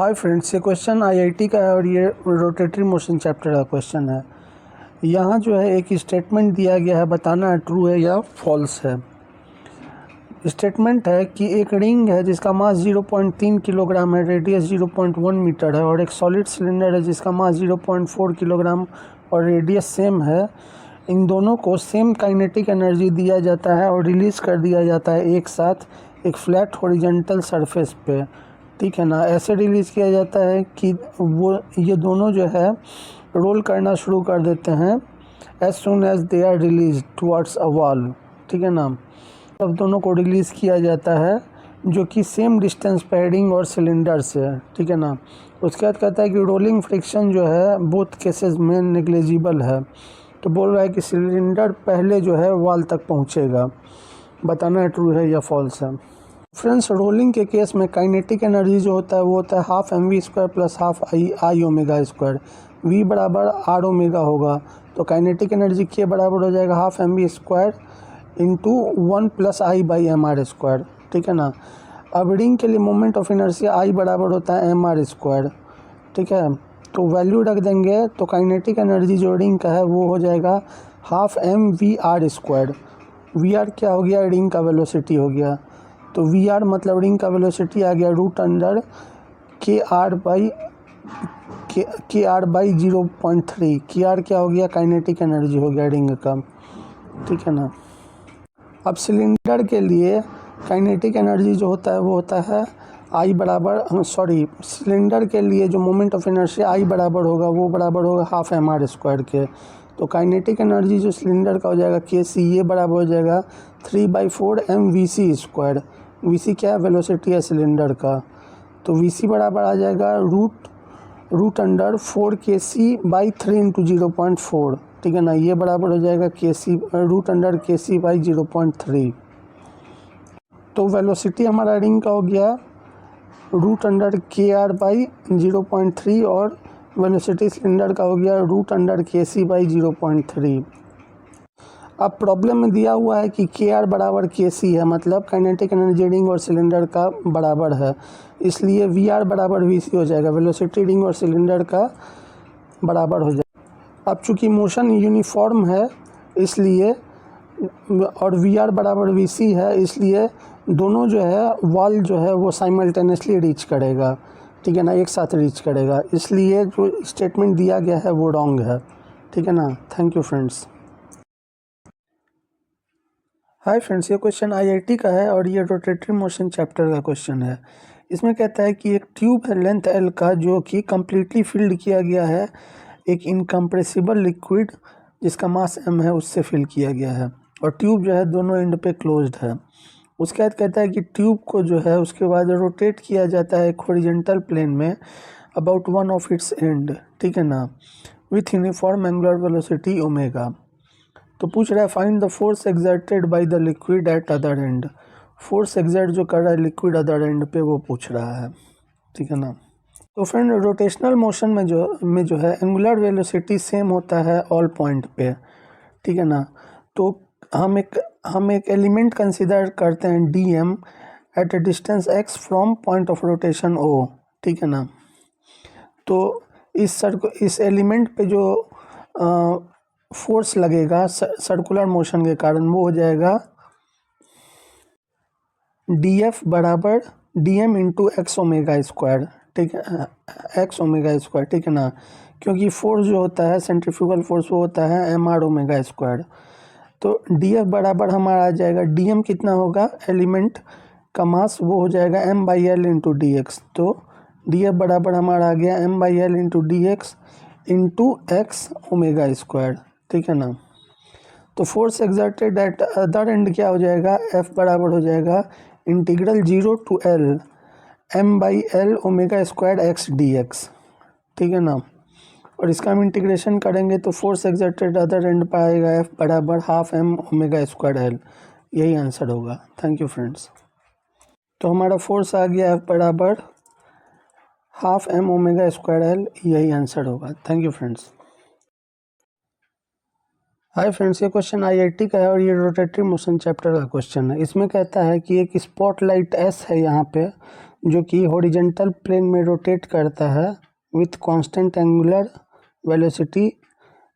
हाय friends, ये question IIT का है और ये रोटेटरी मोशन चैप्टर का क्वेश्चन है। यहाँ जो है एक स्टेटमेंट दिया गया है, बताना है ट्रू है या फॉल्स है। स्टेटमेंट है कि एक रिंग है जिसका मास 0.3 किलोग्राम है, रेडियस 0.1 मीटर है, और एक सॉलिड सिलेंडर है जिसका मास 0.4 किलोग्राम और रेडियस सेम है। इन दोनों को सेम काइनेटिक एनर्जी दिया जाता है और रिलीज़ कर दिया जाता है एक साथ एक फ्लैट हॉरिजॉन्टल सरफेस पे, ठीक है ना। ऐसे रिलीज़ किया जाता है कि वो ये दोनों जो है रोल करना शुरू कर देते हैं as soon as they are release towards a wall, ठीक है ना। अब दोनों को रिलीज़ किया जाता है जो कि सेम डिस्टेंस पे रिंग और सिलेंडर से है, ठीक है ना। उसके बाद कहता है कि रोलिंग फ्रिक्शन जो है बोथ केसेस में नेग्लिजिबल है। तो बोल रहा है कि सिलेंडर पहले जो है वॉल तक पहुंचेगा। बताना है ट्रू है या फॉल्स है। फ्रेंड्स, रोलिंग के केस में काइनेटिक एनर्जी जो होता है वो होता है half mv² plus half I omega square. v बराबर आर ओमेगा होगा, तो काइनेटिक एनर्जी के बराबर हो जाएगा half mv² into 1 plus I by M R square, ठीक है ना। अब रिंग के लिए मोमेंट ऑफ इनर्शिया आई बराबर होता है एम आर स्क्वायर, ठीक है। तो वैल्यू रख देंगे तो काइनेटिक एनर्जी जो रिंग का है वो हो जाएगा half M V R square. V R क्या हो गया? रिंग का वेलोसिटी हो गया। तो वी आर मतलब रिंग का वेलोसिटी आ गया root under K R by 0.3। K are क्या हो गया? काइनेटिक एनर्जी हो गया रिंग का, ठीक है ना। अब सिलेंडर के लिए काइनेटिक एनर्जी जो होता है वो होता है आई बराबर सिलेंडर के लिए जो मोमेंट ऑफ इनर्शिया आई बराबर होगा वो बराबर होगा हाफ एम आर स्क्वायर के। तो काइनेटिक एनर्जी जो सिलेंडर का हो जाएगा के सी, ये बराबर हो जाएगा 3/4 M V C square. V C क्या है? वेलोसिटी है सिलेंडर का। तो वी सी बराबर आ जाएगा रूट अंडर 4 के सी बाई 3 इंटू 0.4, ठीक है ना। ये बराबर हो जाएगा के सी रूट अंडर के सी बाई 0.3। तो वेलोसिटी हमारा रिंग का हो गया root under K R by 0.3 और वेलोसिटी सिलेंडर का हो गया रूट अंडर के सी बाई 0.3। अब प्रॉब्लम में दिया हुआ है कि के आर बराबर के सी है, मतलब काइनेटिक एनर्जी रिंग और सिलेंडर का बराबर है, इसलिए वी आर बराबर वी सी हो जाएगा, वेलोसिटी रिंग और सिलेंडर का बराबर हो जाएगा। अब चूँकि मोशन यूनिफॉर्म है इसलिए और वी आर बराबर वी सी है, इसलिए दोनों जो है वॉल जो है वो साइमल्टेनियसली रीच करेगा, ठीक है ना, एक साथ रीच करेगा। इसलिए जो स्टेटमेंट दिया गया है वो रॉन्ग है, ठीक है ना। Thank you friends. Hi friends, ये क्वेश्चन आईआईटी का है और ये रोटेटरी मोशन चैप्टर का क्वेश्चन है। इसमें कहता है कि एक ट्यूब है लेंथ एल का जो कि कम्प्लीटली फिल्ड किया गया है एक इनकम्प्रेसिबल लिक्विड जिसका मास m है उससे फिल किया गया है, और ट्यूब जो है दोनों एंड पे क्लोज्ड है। उसके बाद कहता है कि ट्यूब को जो है उसके बाद रोटेट किया जाता है एक हॉरिजॉन्टल प्लेन में about one of its and, ठीक है ना, with uniform angular velocity omega. तो पूछ रहा है find the force exerted by the liquid at other and. Force exert जो कर रहा है लिक्विड अदर एंड पे वो पूछ रहा है, ठीक है ना। तो फ्रेंड, रोटेशनल मोशन में जो है एंगुलर वेलोसिटी सेम होता है ऑल पॉइंट पे, ठीक है ना। तो हम एक एलिमेंट कंसिडर करते हैं D M at a distance X from point of rotation O, ठीक है ना। तो इस एलिमेंट पे जो फोर्स लगेगा सर्कुलर मोशन के कारण वो हो जाएगा डी एफ बराबर D M into X omega square, ठीक है, एक्स ओमेगा स्क्वायर, ठीक है ना। क्योंकि फोर्स जो होता है सेंट्रीफ्यूगल फोर्स वो होता है एम आर ओमेगा स्क्वायर। तो डी एफ बराबर हमारा आ जाएगा डी एम कितना होगा? एलिमेंट का मास वो हो जाएगा M by L into D X. तो डी एफ बराबर हमारा आ गया M by L into D X into X omega square, ठीक है ना। तो force exerted at other end क्या हो जाएगा? एफ बराबर हो जाएगा integral 0 to L M by L omega square X D X, ठीक है ना। और इसका हम इंटीग्रेशन करेंगे तो फोर्स एक्सर्टेड अदर एंड पाएगा एफ बराबर half M omega square L. यही आंसर होगा। Thank you friends. तो हमारा फोर्स आ गया एफ बराबर half M omega square L, यही आंसर होगा। Thank you friends. Hi friends, ये क्वेश्चन आईआईटी का है और ये रोटेटरी मोशन चैप्टर का क्वेश्चन है। इसमें कहता है कि एक स्पॉटलाइट एस है यहाँ पे जो कि हॉरिजेंटल प्लेन में रोटेट करता है with constant angular velocity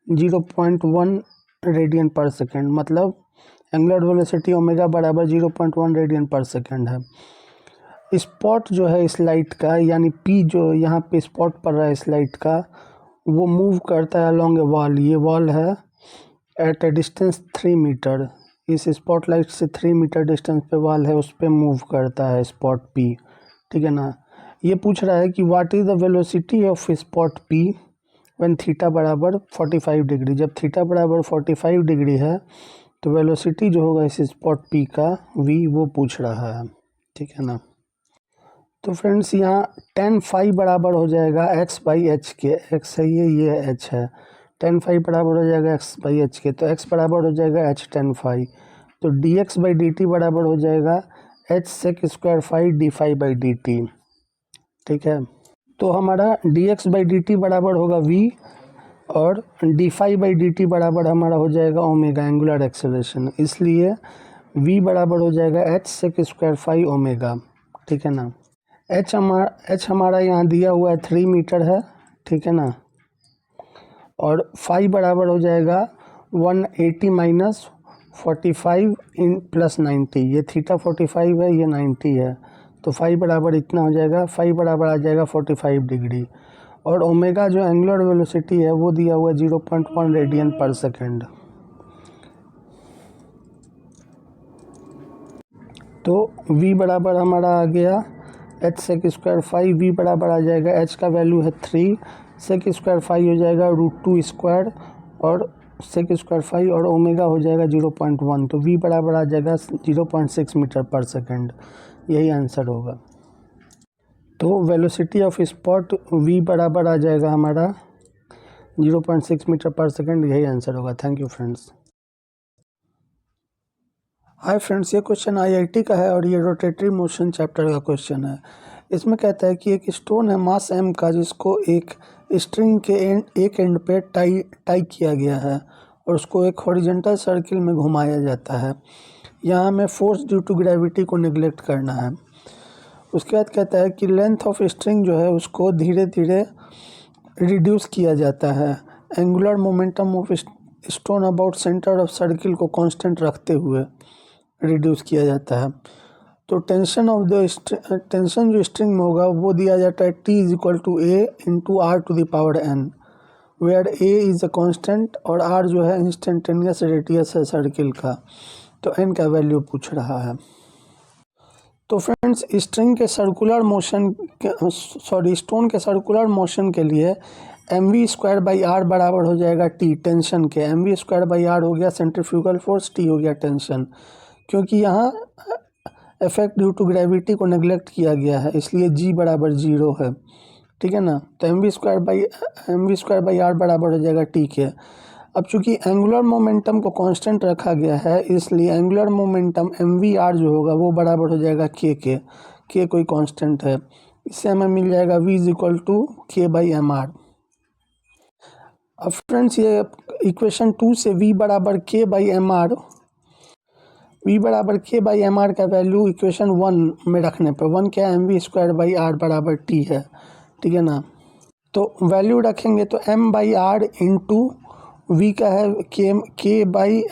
0.1 radian पर सेकेंड, मतलब एंगुलर वेलोसिटी ओमेगा बराबर 0.1 रेडियन पर सेकेंड है। स्पॉट जो है इस लाइट का, यानी पी जो यहाँ पे स्पॉट पड़ रहा है इस लाइट का, वो मूव करता है अलॉन्ग ए वॉल। ये वॉल है एट ए डिस्टेंस 3 मीटर। इस स्पॉट लाइट से 3 मीटर डिस्टेंस पे वॉल है, उस पर मूव करता है स्पॉट पी, ठीक है ना। ये पूछ रहा है कि what is the velocity of spot P when theta बराबर 45 डिग्री। जब थीटा बराबर 45 डिग्री है तो वेलोसिटी जो होगा इस स्पॉट पी का वी, वो पूछ रहा है, ठीक है ना। तो फ्रेंड्स यहाँ tan फाई बराबर हो जाएगा x बाई एच के। x है ये h है। tan फाई बराबर हो जाएगा x बाई एच के, तो x बराबर हो जाएगा h tan फाई। तो dx बाई डी टी बराबर हो जाएगा h sec square phi D phi by D T, ठीक है। तो हमारा dx बाई डी टी बराबर होगा v, और D phi by D T बराबर हमारा हो जाएगा ओमेगा, एंगुलर एक्सेलरेशन। इसलिए v बराबर हो जाएगा h sec square phi omega, ठीक है ना। h हमारा यहाँ दिया हुआ है 3 मीटर है, ठीक है ना। और फाई बराबर हो जाएगा 180 माइनस 45 इन प्लस 90। ये थीटा 45 है, ये 90 है, तो फाई बराबर इतना हो जाएगा। फाई बराबर आ जाएगा 45 डिग्री। और ओमेगा जो एंगुलर वेलोसिटी है वो दिया हुआ है 0.1 रेडियन पर सेकेंड। तो v बराबर हमारा आ गया h sec square phi. v बराबर आ जाएगा, h का वैल्यू है 3, सेक स्क्वायर फाई हो जाएगा √2 स्क्वायर और सेक स्क्वायर फाई, और ओमेगा हो जाएगा 0.1। तो v बराबर आ जाएगा 0.6 मीटर पर सेकेंड। यही आंसर होगा। तो वेलोसिटी ऑफ स्पॉट v बराबर आ जाएगा हमारा 0.6 मीटर पर सेकेंड। यही आंसर होगा। Thank you friends. Hi friends, ये क्वेश्चन आईआईटी का है और ये रोटेटरी मोशन चैप्टर का क्वेश्चन है। इसमें कहता है कि एक स्टोन है मास m का, जिसको एक स्ट्रिंग के एक एंड पे टाई किया गया है और उसको एक हॉरिजॉन्टल सर्किल में घुमाया जाता है। यहाँ हमें फोर्स ड्यू टू ग्रेविटी को नेग्लेक्ट करना है। उसके बाद कहता है कि लेंथ ऑफ स्ट्रिंग जो है उसको धीरे धीरे रिड्यूस किया जाता है। Angular momentum of stone about centre of circle को कांस्टेंट रखते हुए रिड्यूस किया जाता है। तो टेंशन ऑफ द टेंशन जो स्ट्रिंग में होगा वो दिया जाता है T is equal to A into R to the power n, where A is a constant और R जो है इंस्टेंटेनियस रेडियस है सर्किल का। तो n का वैल्यू पूछ रहा है। तो फ्रेंड्स स्ट्रिंग के सर्कुलर मोशन स्टोन के सर्कुलर मोशन के लिए mv स्क्वायर बाई आर बराबर हो जाएगा T, टेंशन के mv स्क्वायर बाई आर हो गया सेंट्रीफ्यूगल फोर्स, T हो गया टेंशन। क्योंकि यहाँ इफेक्ट ड्यू टू ग्रेविटी को नेग्लेक्ट किया गया है इसलिए g बराबर 0 है, ठीक है ना। तो mv स्क्वायर बाई आर बराबर हो जाएगा T के। अब चूंकि एंगुलर मोमेंटम को कांस्टेंट रखा गया है इसलिए एंगुलर मोमेंटम mvr जो होगा वो बराबर हो जाएगा k के। k कोई कांस्टेंट है, इससे हमें मिल जाएगा v is equal to k by M R. अब फ्रेंड्स ये इक्वेशन 2 से v बराबर k by M R, v बराबर k बाई एम आर का वैल्यू इक्वेशन 1 में रखने पर 1 क्या है mv स्क्वायर बाई आर बराबर t है, ठीक है ना। तो वैल्यू रखेंगे तो m by R into V का है k by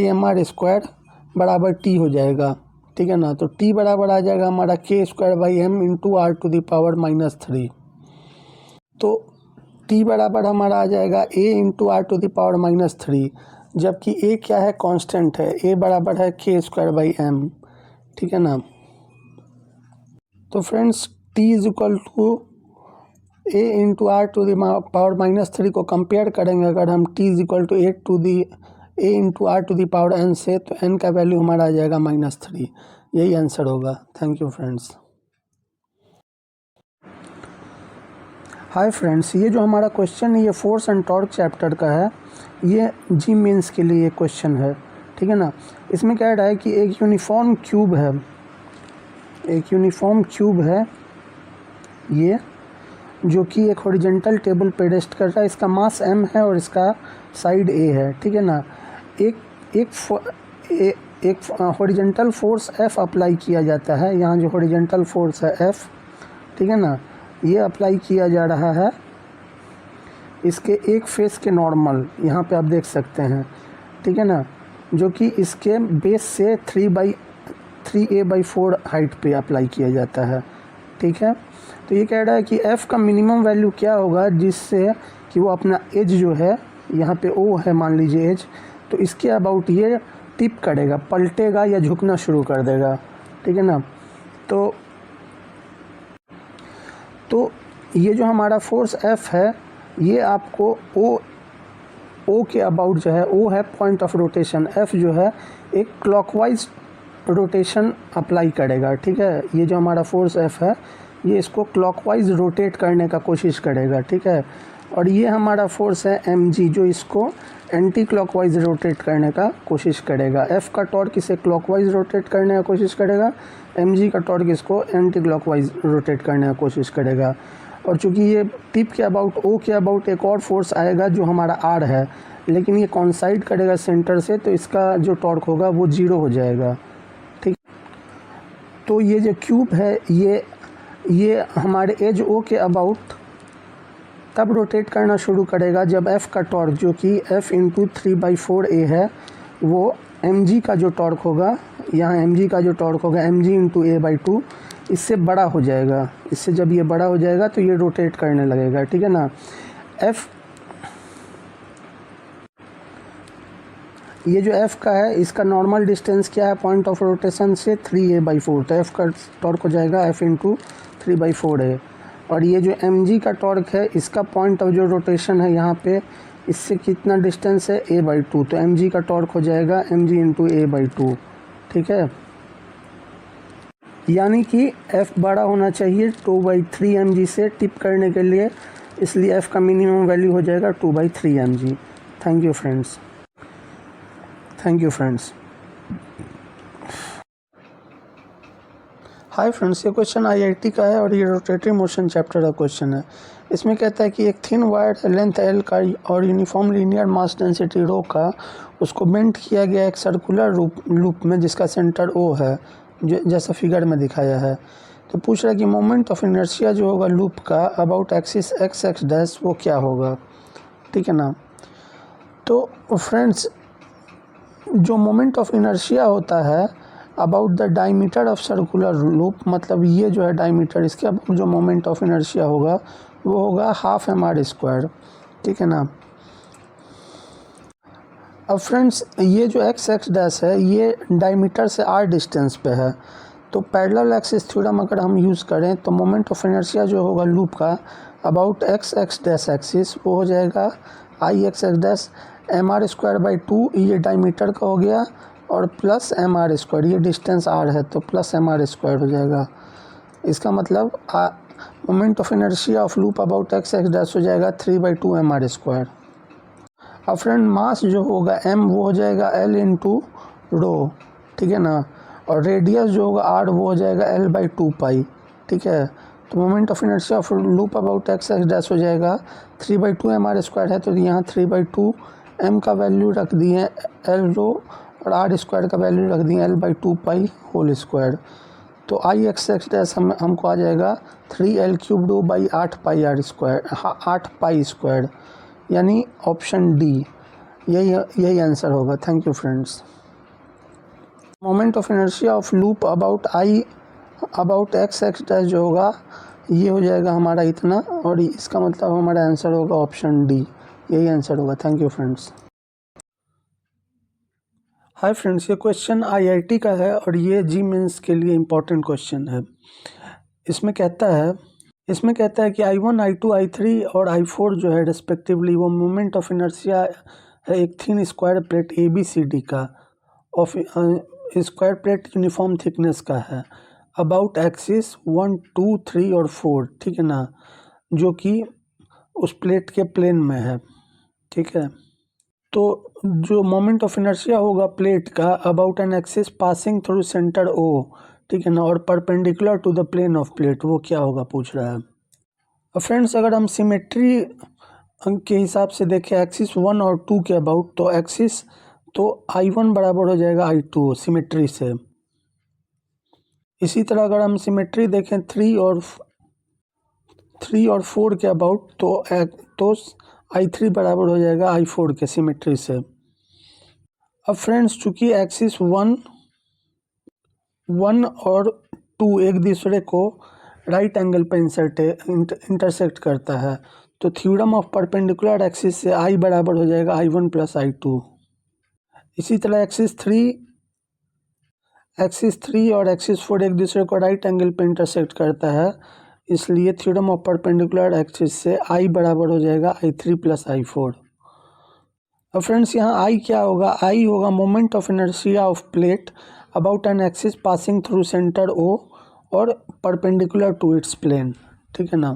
M R square बराबर t हो जाएगा, ठीक है ना। तो t बराबर आ जाएगा हमारा k square by m into R to the power -3। तो t बराबर हमारा आ जाएगा a into R to the power -3, जबकि a क्या है कांस्टेंट है, a बराबर है k स्क्वायर बाई m, ठीक है ना। तो friends t is equal to a into R to the power -3 को कंपेयर करेंगे अगर हम t is equal to a into R to the power n से, तो n का वैल्यू हमारा आ जाएगा -3। यही आंसर होगा। Thank you friends. Hi friends, ये जो हमारा क्वेश्चन है ये फोर्स एंड टॉर्क चैप्टर का है। ये जी मीन्स के लिए क्वेश्चन है, ठीक है ना। इसमें कह रहा है कि एक यूनिफॉर्म क्यूब है ये, जो कि एक हॉरिजॉन्टल टेबल पे रेस्ट कर रहा है। इसका मास m है और इसका साइड a है, ठीक है ना। एक हॉरिजेंटल फोर्स F अप्लाई किया जाता है। यहाँ जो हॉरिजेंटल फोर्स है F, ठीक है ना, ये अप्लाई किया जा रहा है इसके एक फेस के नॉर्मल, यहाँ पे आप देख सकते हैं, ठीक है ना, जो कि इसके बेस से 3a/4 हाइट पे अप्लाई किया जाता है, ठीक है। तो ये कह रहा है कि F का मिनिमम वैल्यू क्या होगा जिससे कि वो अपना एज जो है, यहाँ पे O है मान लीजिए एज, तो इसके अबाउट ये टिप करेगा, पलटेगा या झुकना शुरू कर देगा, ठीक है ना। तो ये जो हमारा फोर्स F है ये आपको O के अबाउट जो है, O है पॉइंट ऑफ रोटेशन, F जो है एक क्लॉकवाइज रोटेशन अप्लाई करेगा, ठीक है। ये जो हमारा फोर्स F है ये इसको क्लॉकवाइज रोटेट करने का कोशिश करेगा, ठीक है। और ये हमारा फोर्स है mg जो इसको एंटी क्लॉकवाइज रोटेट करने का कोशिश करेगा। F का टॉर्क इसे क्लॉकवाइज रोटेट करने का कोशिश करेगा, mg का टॉर्क इसको एंटी क्लॉकवाइज रोटेट करने का कोशिश करेगा। और चूँकि ये टिप के अबाउट O के अबाउट एक और फोर्स आएगा जो हमारा R है, लेकिन ये कॉन्साइड करेगा सेंटर से, तो इसका जो टॉर्क होगा वो 0 हो जाएगा, ठीक। तो ये जो क्यूब है ये हमारे एज O के अबाउट तब रोटेट करना शुरू करेगा जब F का टॉर्क जो कि F × 3/4a है वो mg का जो टॉर्क होगा, यहाँ mg का जो टॉर्क होगा mg × a/2 इससे बड़ा हो जाएगा। इससे जब ये बड़ा हो जाएगा तो ये रोटेट करने लगेगा, ठीक है ना। ये जो F का है इसका नॉर्मल डिस्टेंस क्या है पॉइंट ऑफ रोटेशन से, 3a/4, तो F का टॉर्क हो जाएगा F × 3/4a। और ये जो mg का टॉर्क है इसका पॉइंट ऑफ जो रोटेशन है यहाँ पे, इससे कितना डिस्टेंस है, a/2, तो mg का टॉर्क हो जाएगा mg × a/2, ठीक है। यानी कि F बड़ा होना चाहिए 2/3 mg से टिप करने के लिए, इसलिए F का मिनिमम वैल्यू हो जाएगा 2/3 mg। Thank you friends. Hi friends, ये क्वेश्चन IIT का है और ये रोटेटरी मोशन चैप्टर का क्वेश्चन है। इसमें कहता है कि एक थिन वायर लेंथ L का और uniform linear mass density rho का, उसको बेंड किया गया एक सर्कुलर लूप में जिसका सेंटर O है, जैसा फिगर में दिखाया है। तो पूछ रहा है कि मोमेंट ऑफ इनर्शिया जो होगा लूप का अबाउट एक्सिस x डैश वो क्या होगा, ठीक है ना। तो फ्रेंड्स जो मोमेंट ऑफ इनर्शिया होता है about the diameter of circular loop, मतलब ये जो है डायमीटर, इसके अबाउट जो मोमेंट ऑफ इनर्शिया होगा वो होगा ½ mr², ठीक है ना। अब फ्रेंड्स ये जो x डैश है ये डायमीटर से r डिस्टेंस पे है, तो पैरेलल एक्सिस थ्योरम अगर हम यूज़ करें तो मोमेंट ऑफ इनर्शिया जो होगा लूप का अबाउट x डैश एक्सिस वो हो जाएगा Ix डैश mr²/2, ये डायमीटर का हो गया, और प्लस mr², ये डिस्टेंस r है तो प्लस mr² हो जाएगा। इसका मतलब moment of inertia of loop about x dash हो जाएगा 3/2 mr²। अब फ्रेंड मास जो होगा m वो हो जाएगा L × ρ, ठीक है ना, और रेडियस जो होगा r वो हो जाएगा L/2π, ठीक है। तो moment of inertia of loop about x dash हो जाएगा 3/2 mr² है, तो यहाँ 3/2 m का वैल्यू रख दिए L ρ और r² का वैल्यू रख दिए L/2π होल स्क्वायर। तो Ix डैश हमको आ जाएगा 3L³ 8π², यानी ऑप्शन डी यही आंसर होगा। Thank you friends. Moment of inertia of loop about x dash जो होगा ये हो जाएगा हमारा इतना, और इसका मतलब हमारा आंसर होगा ऑप्शन डी, यही आंसर होगा। Thank you friends. Hi friends, ये क्वेश्चन IIT का है और ये जी मेंस के लिए इम्पोर्टेंट क्वेश्चन है। इसमें कहता है कि I1, I2, I3 और I4 जो है रेस्पेक्टिवली वो मोमेंट ऑफ इनर्शिया है एक थिन स्क्वायर प्लेट ABCD का, of square plate uniform thickness का है, अबाउट एक्सिस 1, 2, 3 और 4, ठीक है ना, जो कि उस प्लेट के प्लेन में है, ठीक है। तो जो मोमेंट ऑफ इनर्शिया होगा प्लेट का about an axis passing through centre O, ठीक है ना, और perpendicular to the plane of plate, वो क्या होगा पूछ रहा है। और फ्रेंड्स अगर हम सिमेट्री के हिसाब से देखें एक्सिस 1 और 2 के अबाउट, तो एक्सिस तो I1 बराबर हो जाएगा I2 सिमेट्री से। इसी तरह अगर हम सिमेट्री देखें 3 और 4 के अबाउट, तो I3 बराबर हो जाएगा I4 के सिमेट्री से। अब फ्रेंड्स चूंकि एक्सिस 1 और 2 एक दूसरे को राइट एंगल पर इंटरसेक्ट करता है, तो थ्योरम ऑफ परपेंडिकुलर एक्सिस से I बराबर हो जाएगा I1 प्लस I2। इसी तरह एक्सिस 3 और एक्सिस 4 एक दूसरे को राइट एंगल पर इंटरसेक्ट करता है, इसलिए थ्योरम ऑफ परपेंडिकुलर एक्सिस से I बराबर हो जाएगा I3 प्लस I4। अब फ्रेंड्स यहाँ I क्या होगा? I होगा moment of inertia of plate about an axis passing through centre O और परपेंडिकुलर टू इट्स प्लेन, ठीक है ना।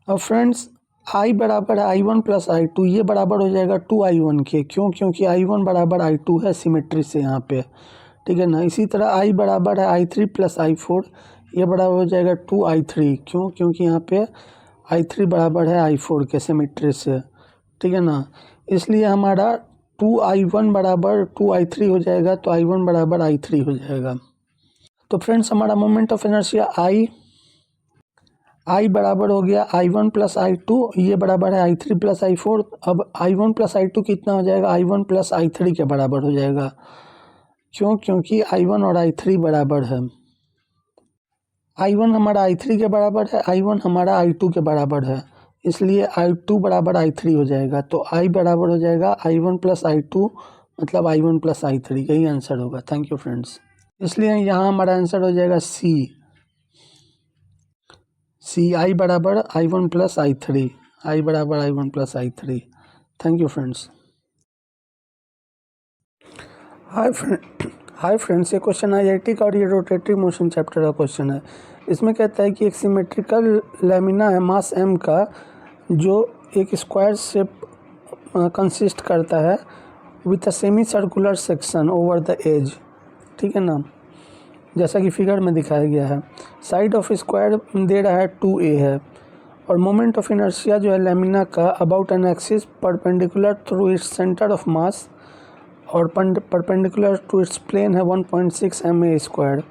अब फ्रेंड्स I बराबर है I1 प्लस I2, ये बराबर हो जाएगा 2I1 के, क्योंकि I1 बराबर I2 है सिमेट्री से यहाँ पे, ठीक है ना। इसी तरह I बराबर है I3 प्लस I4, ये बराबर हो जाएगा 2I3, क्योंकि यहाँ पे I3 बराबर है I4 के सिमेट्री से, ठीक है ना। इसलिए हमारा 2I1 बराबर 2I3 हो जाएगा, तो I1 बराबर I3 हो जाएगा। तो फ्रेंड्स हमारा मोमेंट ऑफ इनर्शिया I बराबर हो गया I1 प्लस I2, ये बराबर है I3 प्लस I4। अब I1 प्लस I2 कितना हो जाएगा? I1 प्लस I3 के बराबर हो जाएगा, क्योंकि I1 और I3 बराबर है। I1 हमारा I3 के बराबर है, I1 हमारा I2 के बराबर है, इसलिए I2 बराबर I3 हो जाएगा। तो I बराबर हो जाएगा I1 प्लस I2, मतलब I1 प्लस I3, यही आंसर होगा। Thank you friends. इसलिए यहाँ हमारा आंसर हो जाएगा सी I बराबर I1 प्लस I3, I बराबर I1 plus I3। Thank you friends. Hi friends, ये क्वेश्चन IIT का और ये रोटेटरी मोशन चैप्टर का क्वेश्चन है। इसमें कहता है कि एक सिमेट्रिकल लैमिना है मास m का, जो एक स्क्वायर शेप कंसिस्ट करता है with a semi circular section over the edge, ठीक है ना, जैसा कि फिगर में दिखाया गया है। साइड ऑफ स्क्वायर दे रहा है 2a है, और मोमेंट ऑफ इनर्शिया जो है लैमिना का about an axis perpendicular through its centre of मास और परपेंडिकुलर टू इट्स प्लेन है 1.6 ma²।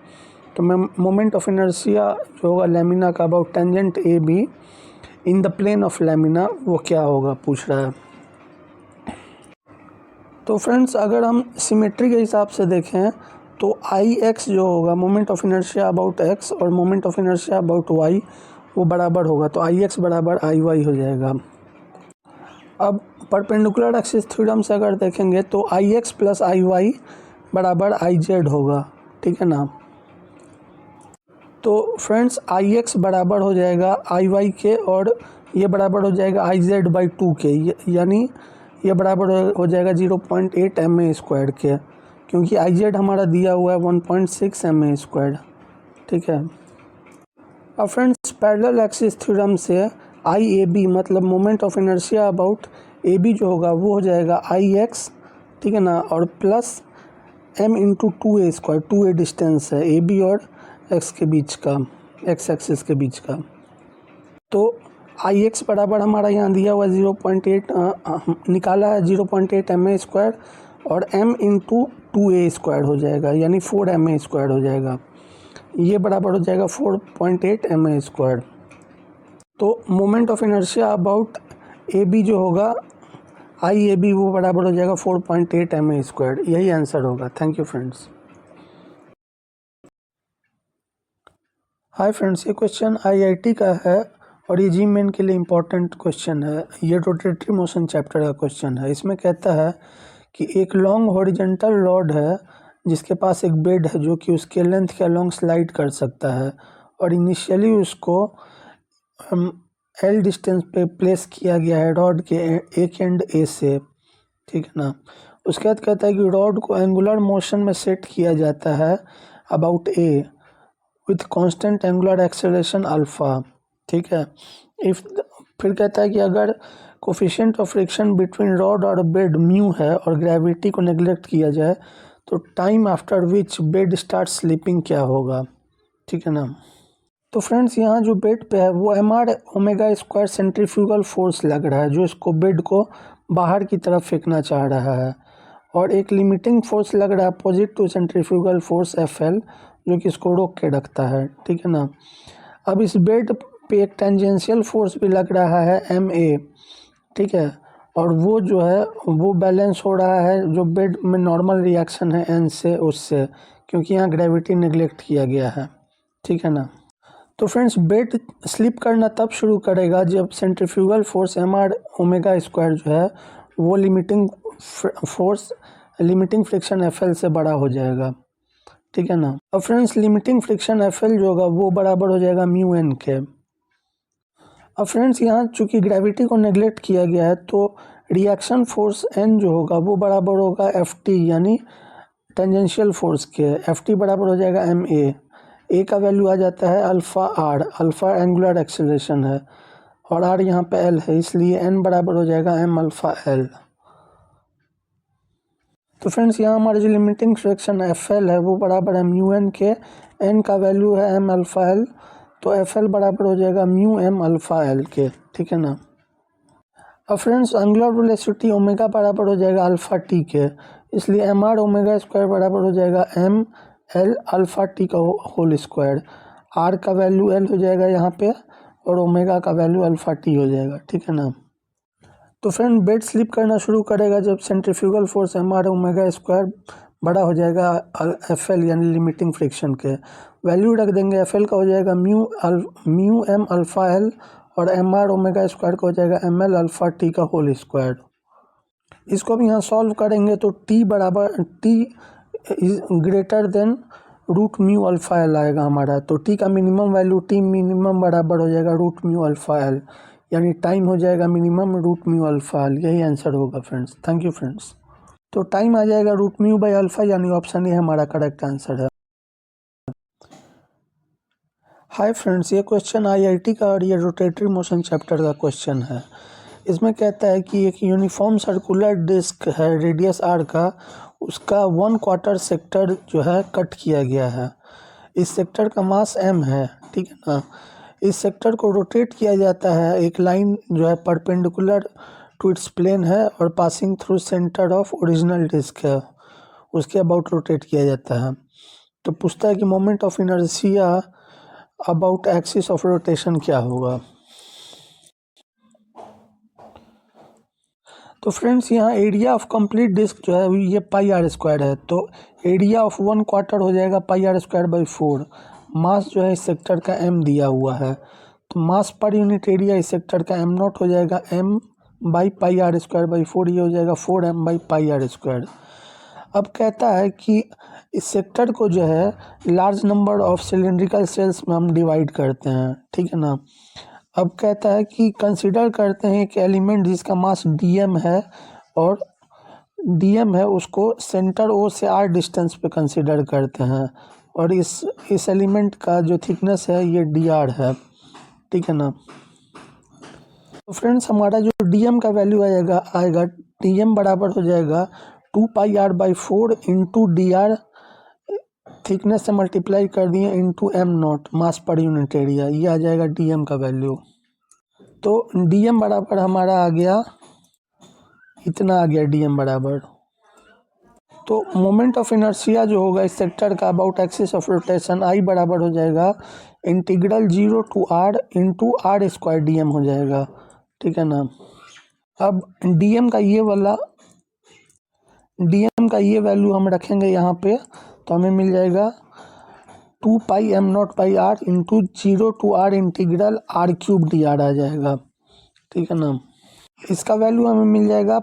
तो मोमेंट ऑफ इनर्शिया जो होगा लैमिना का about tangent AB in the plane of lamina, वो क्या होगा पूछ रहा है। तो फ्रेंड्स अगर हम सिमेट्री के हिसाब से देखें तो Ix जो होगा moment of inertia about x और moment of inertia about y, वो बराबर होगा, तो Ix बराबर Iy हो जाएगा। अब परपेंडिकुलर एक्सिस थ्योरम से अगर देखेंगे तो Ix प्लस Iy बराबर Iz होगा, ठीक है ना। तो फ्रेंड्स Ix बराबर हो जाएगा Iy के, और ये बराबर हो जाएगा Iz/2 के, यानी ये बराबर हो जाएगा 0.8 ma² के, क्योंकि Iz हमारा दिया हुआ है 1.6 ma², ठीक है। अब फ्रेंड्स पैरेलल एक्सिस थ्योरम से IAB मतलब moment of inertia about AB जो होगा वो हो जाएगा Ix, ठीक है ना, और plus m into 2a², 2a distance है AB और x के बीच का, x एक्सिस के बीच का। तो Ix बराबर हमारा यहाँ दिया हुआ 0.8 निकाला है 0.8 ma², और m इंटू 2a² हो जाएगा, यानी 4 ma² हो जाएगा, ये बराबर हो जाएगा 4.8 ma²। तो moment of inertia about AB जो होगा IAB, वो बराबर हो जाएगा 4.8 ma², यही आंसर होगा। Thank you friends. Hi friends, ये क्वेश्चन IIT का है और ये जी मेन के लिए इम्पोर्टेंट क्वेश्चन है। ये रोटेटरी मोशन चैप्टर का क्वेश्चन है। इसमें कहता है कि एक लॉन्ग हॉरिजॉन्टल रॉड है जिसके पास एक बेड है जो कि उसके लेंथ के अलोंग स्लाइड कर सकता है, और इनिशियली उसको L डिस्टेंस पे प्लेस किया गया है रॉड के एक एंड A से, ठीक है ना। उसके बाद कहता है कि रॉड को एंगुलर मोशन में सेट किया जाता है about A with constant angular acceleration alpha, ठीक है। फिर कहता है कि अगर coefficient of friction between rod और बेड म्यू है और ग्रेविटी को नेग्लेक्ट किया जाए, तो time after which bead start slipping क्या होगा, ठीक है ना। तो फ्रेंड्स यहाँ जो बेड पे है वो mr² सेंट्रीफ्यूगल फोर्स लग रहा है, जो इसको बेड को बाहर की तरफ फेंकना चाह रहा है। और एक लिमिटिंग फोर्स लग रहा है opposite to centrifugal force Fl, जो कि इसको रोक के रखता है, ठीक है ना। अब इस बेड पे एक टेंजेंशियल फोर्स भी लग रहा है Ma, ठीक है, और वो जो है वो बैलेंस हो रहा है जो बेड में नॉर्मल रिएक्शन है n से उससे, क्योंकि यहाँ ग्रेविटी नेग्लेक्ट किया गया है, ठीक है ना। तो फ्रेंड्स, बेड स्लिप करना तब शुरू करेगा जब centrifugal force mr omega square जो है वो लिमिटिंग फ्रिक्शन Fl से बड़ा हो जाएगा, ठीक है ना। अब फ्रेंड्स, लिमिटिंग फ्रिक्शन Fl जो होगा वो बराबर हो जाएगा म्यू एन के। अब फ्रेंड्स, यहाँ चूंकि ग्रेविटी को नेग्लेक्ट किया गया है तो रिएक्शन फोर्स n जो होगा वो बराबर होगा Ft, यानी टेंजेंशियल फोर्स के। Ft बराबर हो जाएगा ma। a का वैल्यू आ जाता है alpha r, alpha angular acceleration है, और r यहाँ पे l है, इसलिए n बराबर हो जाएगा m अल्फ़ा l। तो फ्रेंड्स, यहाँ हमारे जो लिमिटिंग फ्रिक्शन Fl है वो बराबर है म्यू एन के, n का वैल्यू है m अल्फ़ा l, तो Fl बराबर हो जाएगा म्यू m अल्फ़ा l के, ठीक है ना। अब फ्रेंड्स, एंगुलर वेलोसिटी ओमेगा बराबर हो जाएगा अल्फ़ा t के, इसलिए mr ओमेगा स्क्वायर बराबर हो जाएगा m l अल्फ़ा t का होल स्क्वायर। r का वैल्यू l हो जाएगा यहाँ पे, और ओमेगा का वैल्यू अल्फ़ा t हो जाएगा, ठीक है ना। तो फ्रेंड, बेड स्लिप करना शुरू करेगा जब centrifugal force mr omega square बड़ा हो जाएगा Fl, यानी लिमिटिंग फ्रिक्शन के। वैल्यू रख देंगे, Fl का हो जाएगा म्यू m अल्फ़ा l, और mr ओमेगा स्क्वायर का हो जाएगा ml अल्फ़ा t का होल स्क्वायर। इसको भी यहाँ सॉल्व करेंगे तो t greater than root mu alpha l आएगा हमारा। तो t का मिनिमम वैल्यू t मिनिमम बराबर हो जाएगा रूट म्यू अल्फ़ा l, यानी टाइम हो जाएगा minimum root mu alpha l। यही आंसर होगा फ्रेंड्स। Thank you friends. तो टाइम आ जाएगा रूट म्यू बाई अल्फ़ा, यानी ऑप्शन ए हमारा करेक्ट आंसर है। हाय फ्रेंड्स, ये क्वेश्चन IIT का और ये रोटेटरी मोशन चैप्टर का क्वेश्चन है। इसमें कहता है कि एक यूनिफॉर्म सर्कुलर डिस्क है रेडियस r का, उसका 1/4 सेक्टर जो है कट किया गया है। इस सेक्टर का मास m है, ठीक है ना। इस सेक्टर को रोटेट किया जाता है, एक लाइन जो है परपेंडिकुलर टू इट्स प्लेन है और passing through centre of original disc है, उसके अबाउट रोटेट किया जाता है। तो पूछता है कि moment of inertia about axis of rotation क्या होगा। तो फ्रेंड्स, यहाँ एरिया ऑफ कंप्लीट डिस्क जो है ये पाई आर स्क्वायर है, तो एरिया ऑफ 1/4 हो जाएगा पाई आर स्क्वायर बाई 4। मास जो है इस सेक्टर का m दिया हुआ है, तो मास पर यूनिट एरिया इस सेक्टर का m नॉट हो जाएगा m by pi R square by 4, ये हो जाएगा 4m by pi R square. अब कहता है कि इस सेक्टर को जो है large number of cylindrical cells में हम डिवाइड करते हैं, ठीक है ना। अब कहता है कि कंसिडर करते हैं कि एलिमेंट जिसका मास dm है, और dm है उसको सेंटर O से r डिस्टेंस पे कंसिडर करते हैं, और इस एलिमेंट का जो थिकनेस है ये dr है, ठीक है ना। तो फ्रेंड्स, हमारा जो dm का वैल्यू आएगा dm बराबर हो जाएगा 2 पाई r by 4 into dr, thickness से मल्टीप्लाई कर दिए into m not mass per unit area, ये आ जाएगा dm का वैल्यू। तो dm बराबर हमारा आ गया, इतना आ गया dm बराबर। तो मोमेंट ऑफ इनर्शिया जो होगा इस सेक्टर का about axis of rotation I बराबर हो जाएगा integral 0 to r into r square dm हो जाएगा, ठीक है ना। अब dm का ये वैल्यू हम रखेंगे यहाँ पे, तो हमें मिल जाएगा 2 pi m not by r into 0 to r integral r cube dr आ जाएगा, ठीक है ना। इसका वैल्यू हमें मिल जाएगा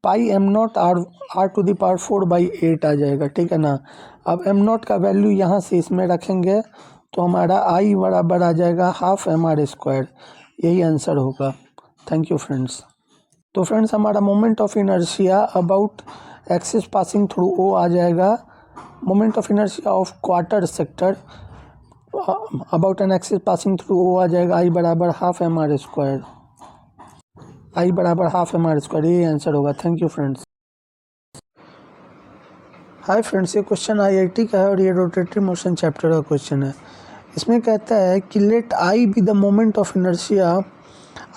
pi m not r to the power 4 by 8 आ जाएगा, ठीक है ना। अब m नॉट का वैल्यू यहाँ से इसमें रखेंगे तो हमारा I बराबर आ जाएगा हाफ mr स्क्वायर, यही आंसर होगा। Thank you friends. तो फ्रेंड्स, हमारा moment of inertia about axis passing through O आ जाएगा, moment of inertia of quarter sector about an axis passing through O आ जाएगा I बराबर हाफ mr स्क्वायर, I बराबर half mr square, ये answer होगा। Thank you friends. Hi friends, ये question IIT का है और ये रोटेटरी मोशन चैप्टर का क्वेश्चन है। इसमें कहता है कि let I be the moment of inertia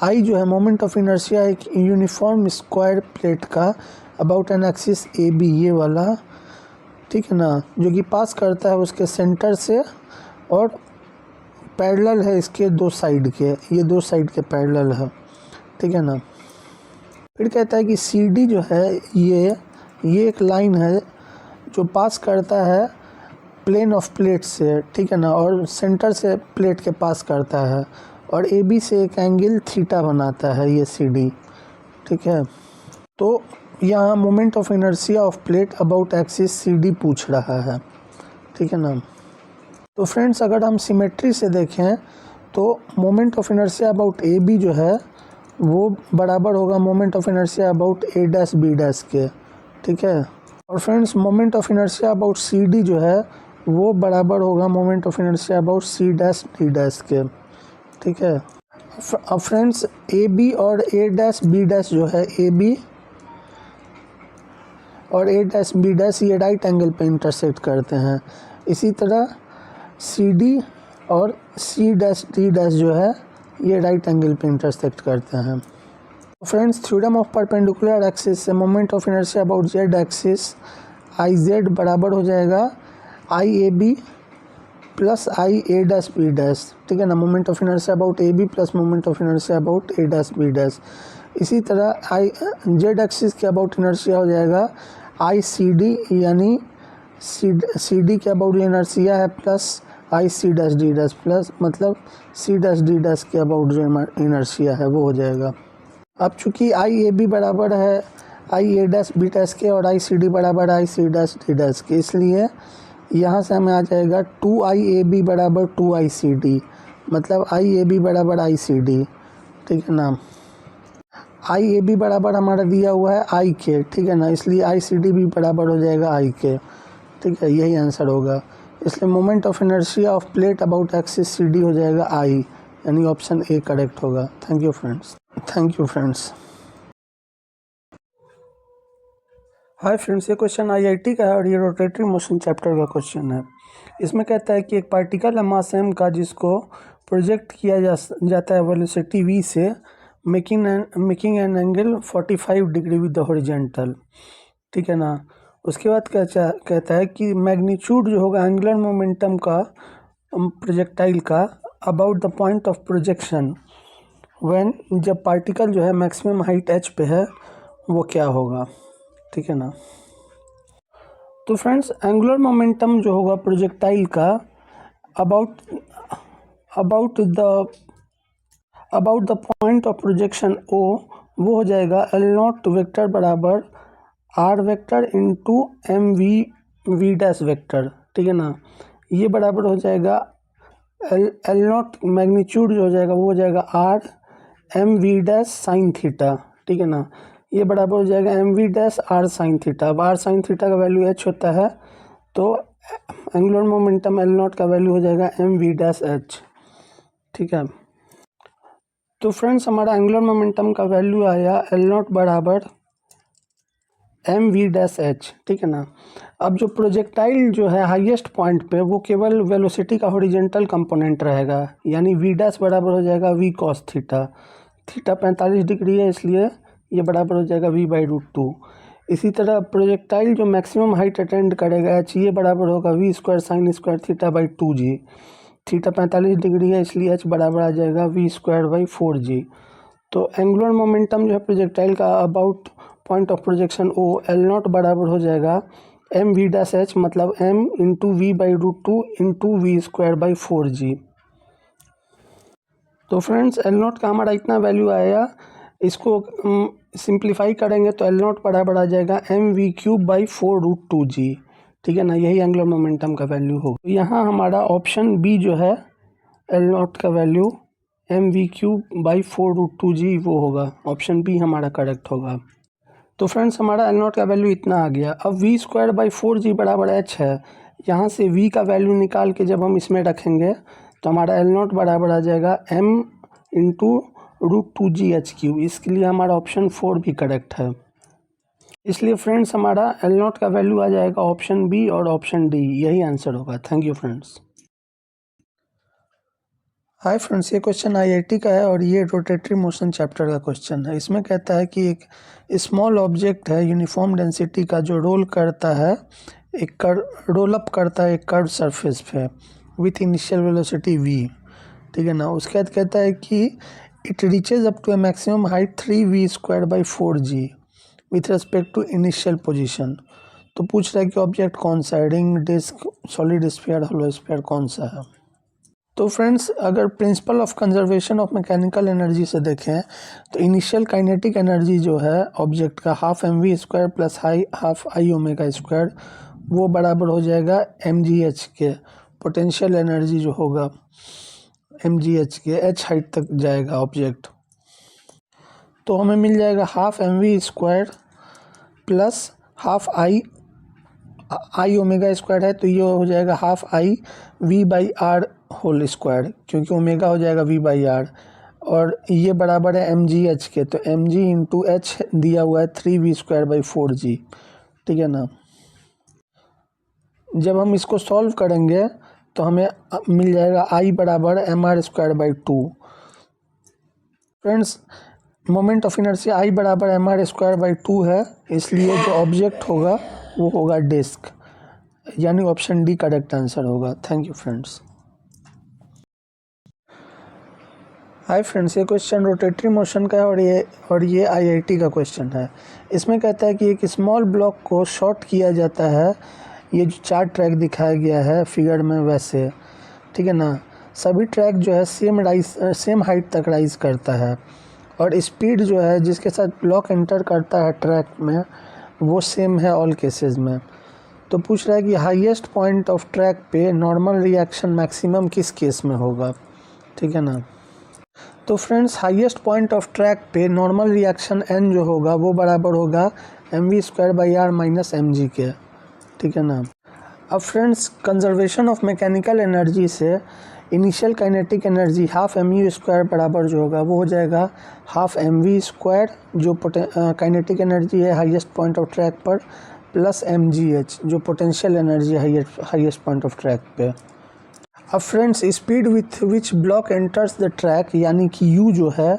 I जो है मोमेंट ऑफ इनर्शिया एक यूनिफॉर्म स्क्वायर प्लेट का about an axis A B, ये वाला, ठीक है ना, जो कि पास करता है उसके सेंटर से और पैरेलल है इसके दो साइड के, ये दो साइड के पैरेलल है, ठीक है ना। फिर कहता है कि सी डी जो है ये एक लाइन है जो पास करता है प्लेन ऑफ प्लेट से, ठीक है ना, और सेंटर से प्लेट के पास करता है और ए बी से एक एंगल थीटा बनाता है ये सी डी, ठीक है। तो यहाँ moment of inertia of plate about axis C D पूछ रहा है, ठीक है ना। तो फ्रेंड्स अगर हम सिमेट्री से देखें तो moment of inertia about A B जो है वो बराबर होगा moment of inertia about A dash B dash के, ठीक है। और friends moment of inertia about C D जो है वो बराबर होगा moment of inertia about C dash D dash के, ठीक है। अब फ्रेंड्स ए बी और ए डैश बी डैश जो है, ए बी और ए डैश बी डैश ये राइट एंगल पे इंटरसेक्ट करते हैं। इसी तरह सी डी और सी डैश डी डैश जो है ये राइट एंगल पे इंटरसेक्ट करते हैं। Friends theorem of perpendicular axis से moment of inertia about Z axis I Z बराबर हो जाएगा I A B plus I A dash B dash, ठीक है ना। Moment of inertia about A B plus moment of inertia about A dash B dash. इसी तरह I Z axis के about inertia हो जाएगा आई सी डी, यानी C D के अबाउट इनर्शिया है प्लस आई सी डैश डी डैश प्लस मतलब C dash D dash के अबाउट जो इनर्शिया है वो हो जाएगा। अब चूँकि आई ए बी बराबर है आई ए डैश बी डैश के और आई सी डी बराबर आई सी डैश डी डैश के, इसलिए यहाँ से हमें आ जाएगा 2 आई ए बी बराबर 2 आई सी डी, मतलब आई ए बी बराबर आई सी डी, ठीक है ना। आई ए बी बराबर हमारा दिया हुआ है आई के, ठीक है ना, इसलिए आई सी डी भी बराबर हो जाएगा आई के, ठीक है, यही आंसर होगा। इसलिए moment of inertia of plate about axis C D हो जाएगा आई, यानी ऑप्शन ए करेक्ट होगा। Thank you friends. Thank you friends. Hi friends, ये क्वेश्चन आईआईटी का है और ये रोटेटरी मोशन चैप्टर का क्वेश्चन है। इसमें कहता है कि एक पार्टिकल है मास m का जिसको प्रोजेक्ट किया जाता है वेलोसिटी v से making an angle 45 degree with the horizontal, ठीक है ना। उसके बाद कहता है कि मैग्नीट्यूड जो होगा एंगुलर मोमेंटम का प्रोजेक्टाइल का about the point of projection when, जब पार्टिकल जो है मैक्सिमम हाइट h पे है वो क्या होगा, ठीक है ना। तो फ्रेंड्स एंगुलर मोमेंटम जो होगा प्रोजेक्टाइल का about the point of projection O, वो हो जाएगा एल नॉट वेक्टर बराबर R vector into M V dash vector, ठीक है ना। ये बराबर हो जाएगा एल नॉट मैग्नीट्यूड जो हो जाएगा वो हो जाएगा R M V dash sine theta, ठीक है ना। ये बराबर हो जाएगा M V dash R sine theta. अब आर साइन थीटा का वैल्यू एच होता है तो एंगुलर मोमेंटम एल नॉट का वैल्यू हो जाएगा एम वी डैश एच, ठीक है। तो फ्रेंड्स हमारा एंगुलर मोमेंटम का वैल्यू आया एल नॉट बराबर एम वी डैश एच, ठीक है ना। अब जो प्रोजेक्टाइल जो है हाईएस्ट पॉइंट पे वो केवल वेलोसिटी का हॉरिजॉन्टल कंपोनेंट रहेगा, यानी वी डैश बराबर हो जाएगा V cos theta. Theta 45 degree है इसलिए ये बराबर हो जाएगा v/√2। इसी तरह प्रोजेक्टाइल जो मैक्सिमम हाइट अटेंड करेगा एच, ये बराबर होगा V square sine square theta by 2g। Theta 45 degree है इसलिए एच बराबर आ जाएगा वी स्क्वायर बाई 4g। तो एंगुलर मोमेंटम जो है प्रोजेक्टाइल का about point of projection O L not बराबर हो जाएगा एम वी डैश एच, मतलब m into v/√2 into V square by 4g। तो फ्रेंड्स एल नॉट का हमारा इतना वैल्यू आया, इसको सिंप्लीफाई करेंगे तो एल नॉट बराबर आ जाएगा M V cube by 4√2g, ठीक है ना। यही एंगुलर मोमेंटम का वैल्यू हो। यहाँ हमारा ऑप्शन बी जो है एल नॉट का value M V cube by 4√2g वो होगा, ऑप्शन बी हमारा करेक्ट होगा। तो फ्रेंड्स हमारा एल नॉट का वैल्यू इतना आ गया। अब वी स्क्वायर बाई 4g बराबर एच है, यहाँ से v का वैल्यू निकाल के जब हम इसमें रखेंगे तो हमारा एल नॉट बराबर आ जाएगा m इंटू √2gh³। इसके लिए हमारा ऑप्शन 4 भी करेक्ट है। इसलिए फ्रेंड्स हमारा एल नॉट का वैल्यू आ जाएगा ऑप्शन बी और ऑप्शन डी, यही आंसर होगा। Thank you friends. Hi friends, ये क्वेश्चन आईआईटी का है और ये रोटेटरी मोशन चैप्टर का क्वेश्चन है। इसमें कहता है कि एक स्मॉल ऑब्जेक्ट है यूनिफॉर्म डेंसिटी का जो रोल करता है रोल अप करता है एक कर्व सरफेस पे विथ इनिशियल वेलोसिटी v। ठीक है ना। उसके बाद कहता है कि it reaches up to a maximum height 3v² by 4g with respect to initial position. तो पूछ रहा है कि ऑब्जेक्ट कौन सा है, ring, disc, solid sphere, hollow sphere, कौन सा है। तो फ्रेंड्स, अगर principle of conservation of mechanical energy से देखें तो इनिशियल काइनेटिक एनर्जी जो है ऑब्जेक्ट का ½ mv² plus half I omega square वो बराबर हो जाएगा mgh के। पोटेंशियल एनर्जी जो होगा mgh के, h हाइट तक जाएगा ऑब्जेक्ट, तो हमें मिल जाएगा ½ mv² plus half I omega square है, तो ये हो जाएगा ½ IV/r होल स्क्वायर, क्योंकि ओमेगा हो जाएगा v/r और ये बराबर है mgh के। तो mg इंटू एच दिया हुआ है 3v²/4g। ठीक है ना। जब हम इसको सॉल्व करेंगे तो हमें मिल जाएगा I बराबर mr²/2। Friends, moment of inertia I बराबर mr²/2 है, इसलिए जो ऑब्जेक्ट होगा वो होगा डिस्क, यानी ऑप्शन डी करेक्ट आंसर होगा। Thank you friends. Hi friends, ये क्वेश्चन रोटेटरी मोशन का है और ये आईआईटी का क्वेश्चन है। इसमें कहता है कि एक स्मॉल ब्लॉक को शॉर्ट किया जाता है, ये जो 4 ट्रैक दिखाया गया है फिगर में वैसे। ठीक है ना। सभी ट्रैक जो है सेम हाइट तक राइज करता है और स्पीड जो है जिसके साथ ब्लॉक एंटर करता है ट्रैक में वो सेम है ऑल केसेस में। तो पूछ रहा है कि हाईएस्ट पॉइंट ऑफ ट्रैक पे नॉर्मल रिएक्शन मैक्सिमम किस केस में होगा। ठीक है ना। तो friends, highest point of track पे नॉर्मल रिएक्शन n जो होगा वो बराबर होगा mv²/r माइनस mg के। ठीक है ना। अब friends, conservation of mechanical energy से इनिशियल काइनेटिक एनर्जी ½ mv² बराबर जो होगा वो हो जाएगा ½ mv² जो काइनेटिक एनर्जी है हाईएस्ट पॉइंट ऑफ ट्रैक पर, प्लस mgh जो पोटेंशियल एनर्जी है हाईएस्ट पॉइंट ऑफ ट्रैक पे। अब friends, speed with which block enters the track यानी कि u जो है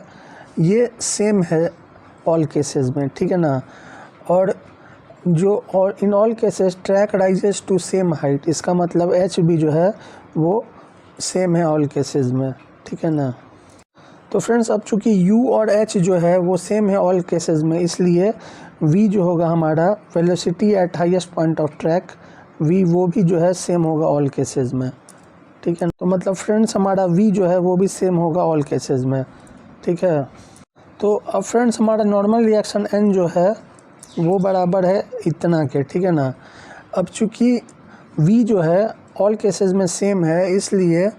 ये सेम है ऑल केसेस में। ठीक है ना। और in all cases track rises to same height, इसका मतलब h भी जो है वो सेम है ऑल केसेस में। ठीक है ना। तो फ्रेंड्स, अब चूंकि u और h जो है वो सेम है ऑल केसेस में, इसलिए v जो होगा हमारा velocity at highest point of track v वो भी जो है सेम होगा ऑल केसेस में। ठीक है। तो मतलब फ्रेंड्स, हमारा v जो है वो भी सेम होगा ऑल केसेस में। ठीक है। तो अब फ्रेंड्स, हमारा नॉर्मल रिएक्शन n जो है वो बराबर है इतना के। ठीक है ना। अब चूँकि v जो है ऑल केसेस में सेम है, इसलिए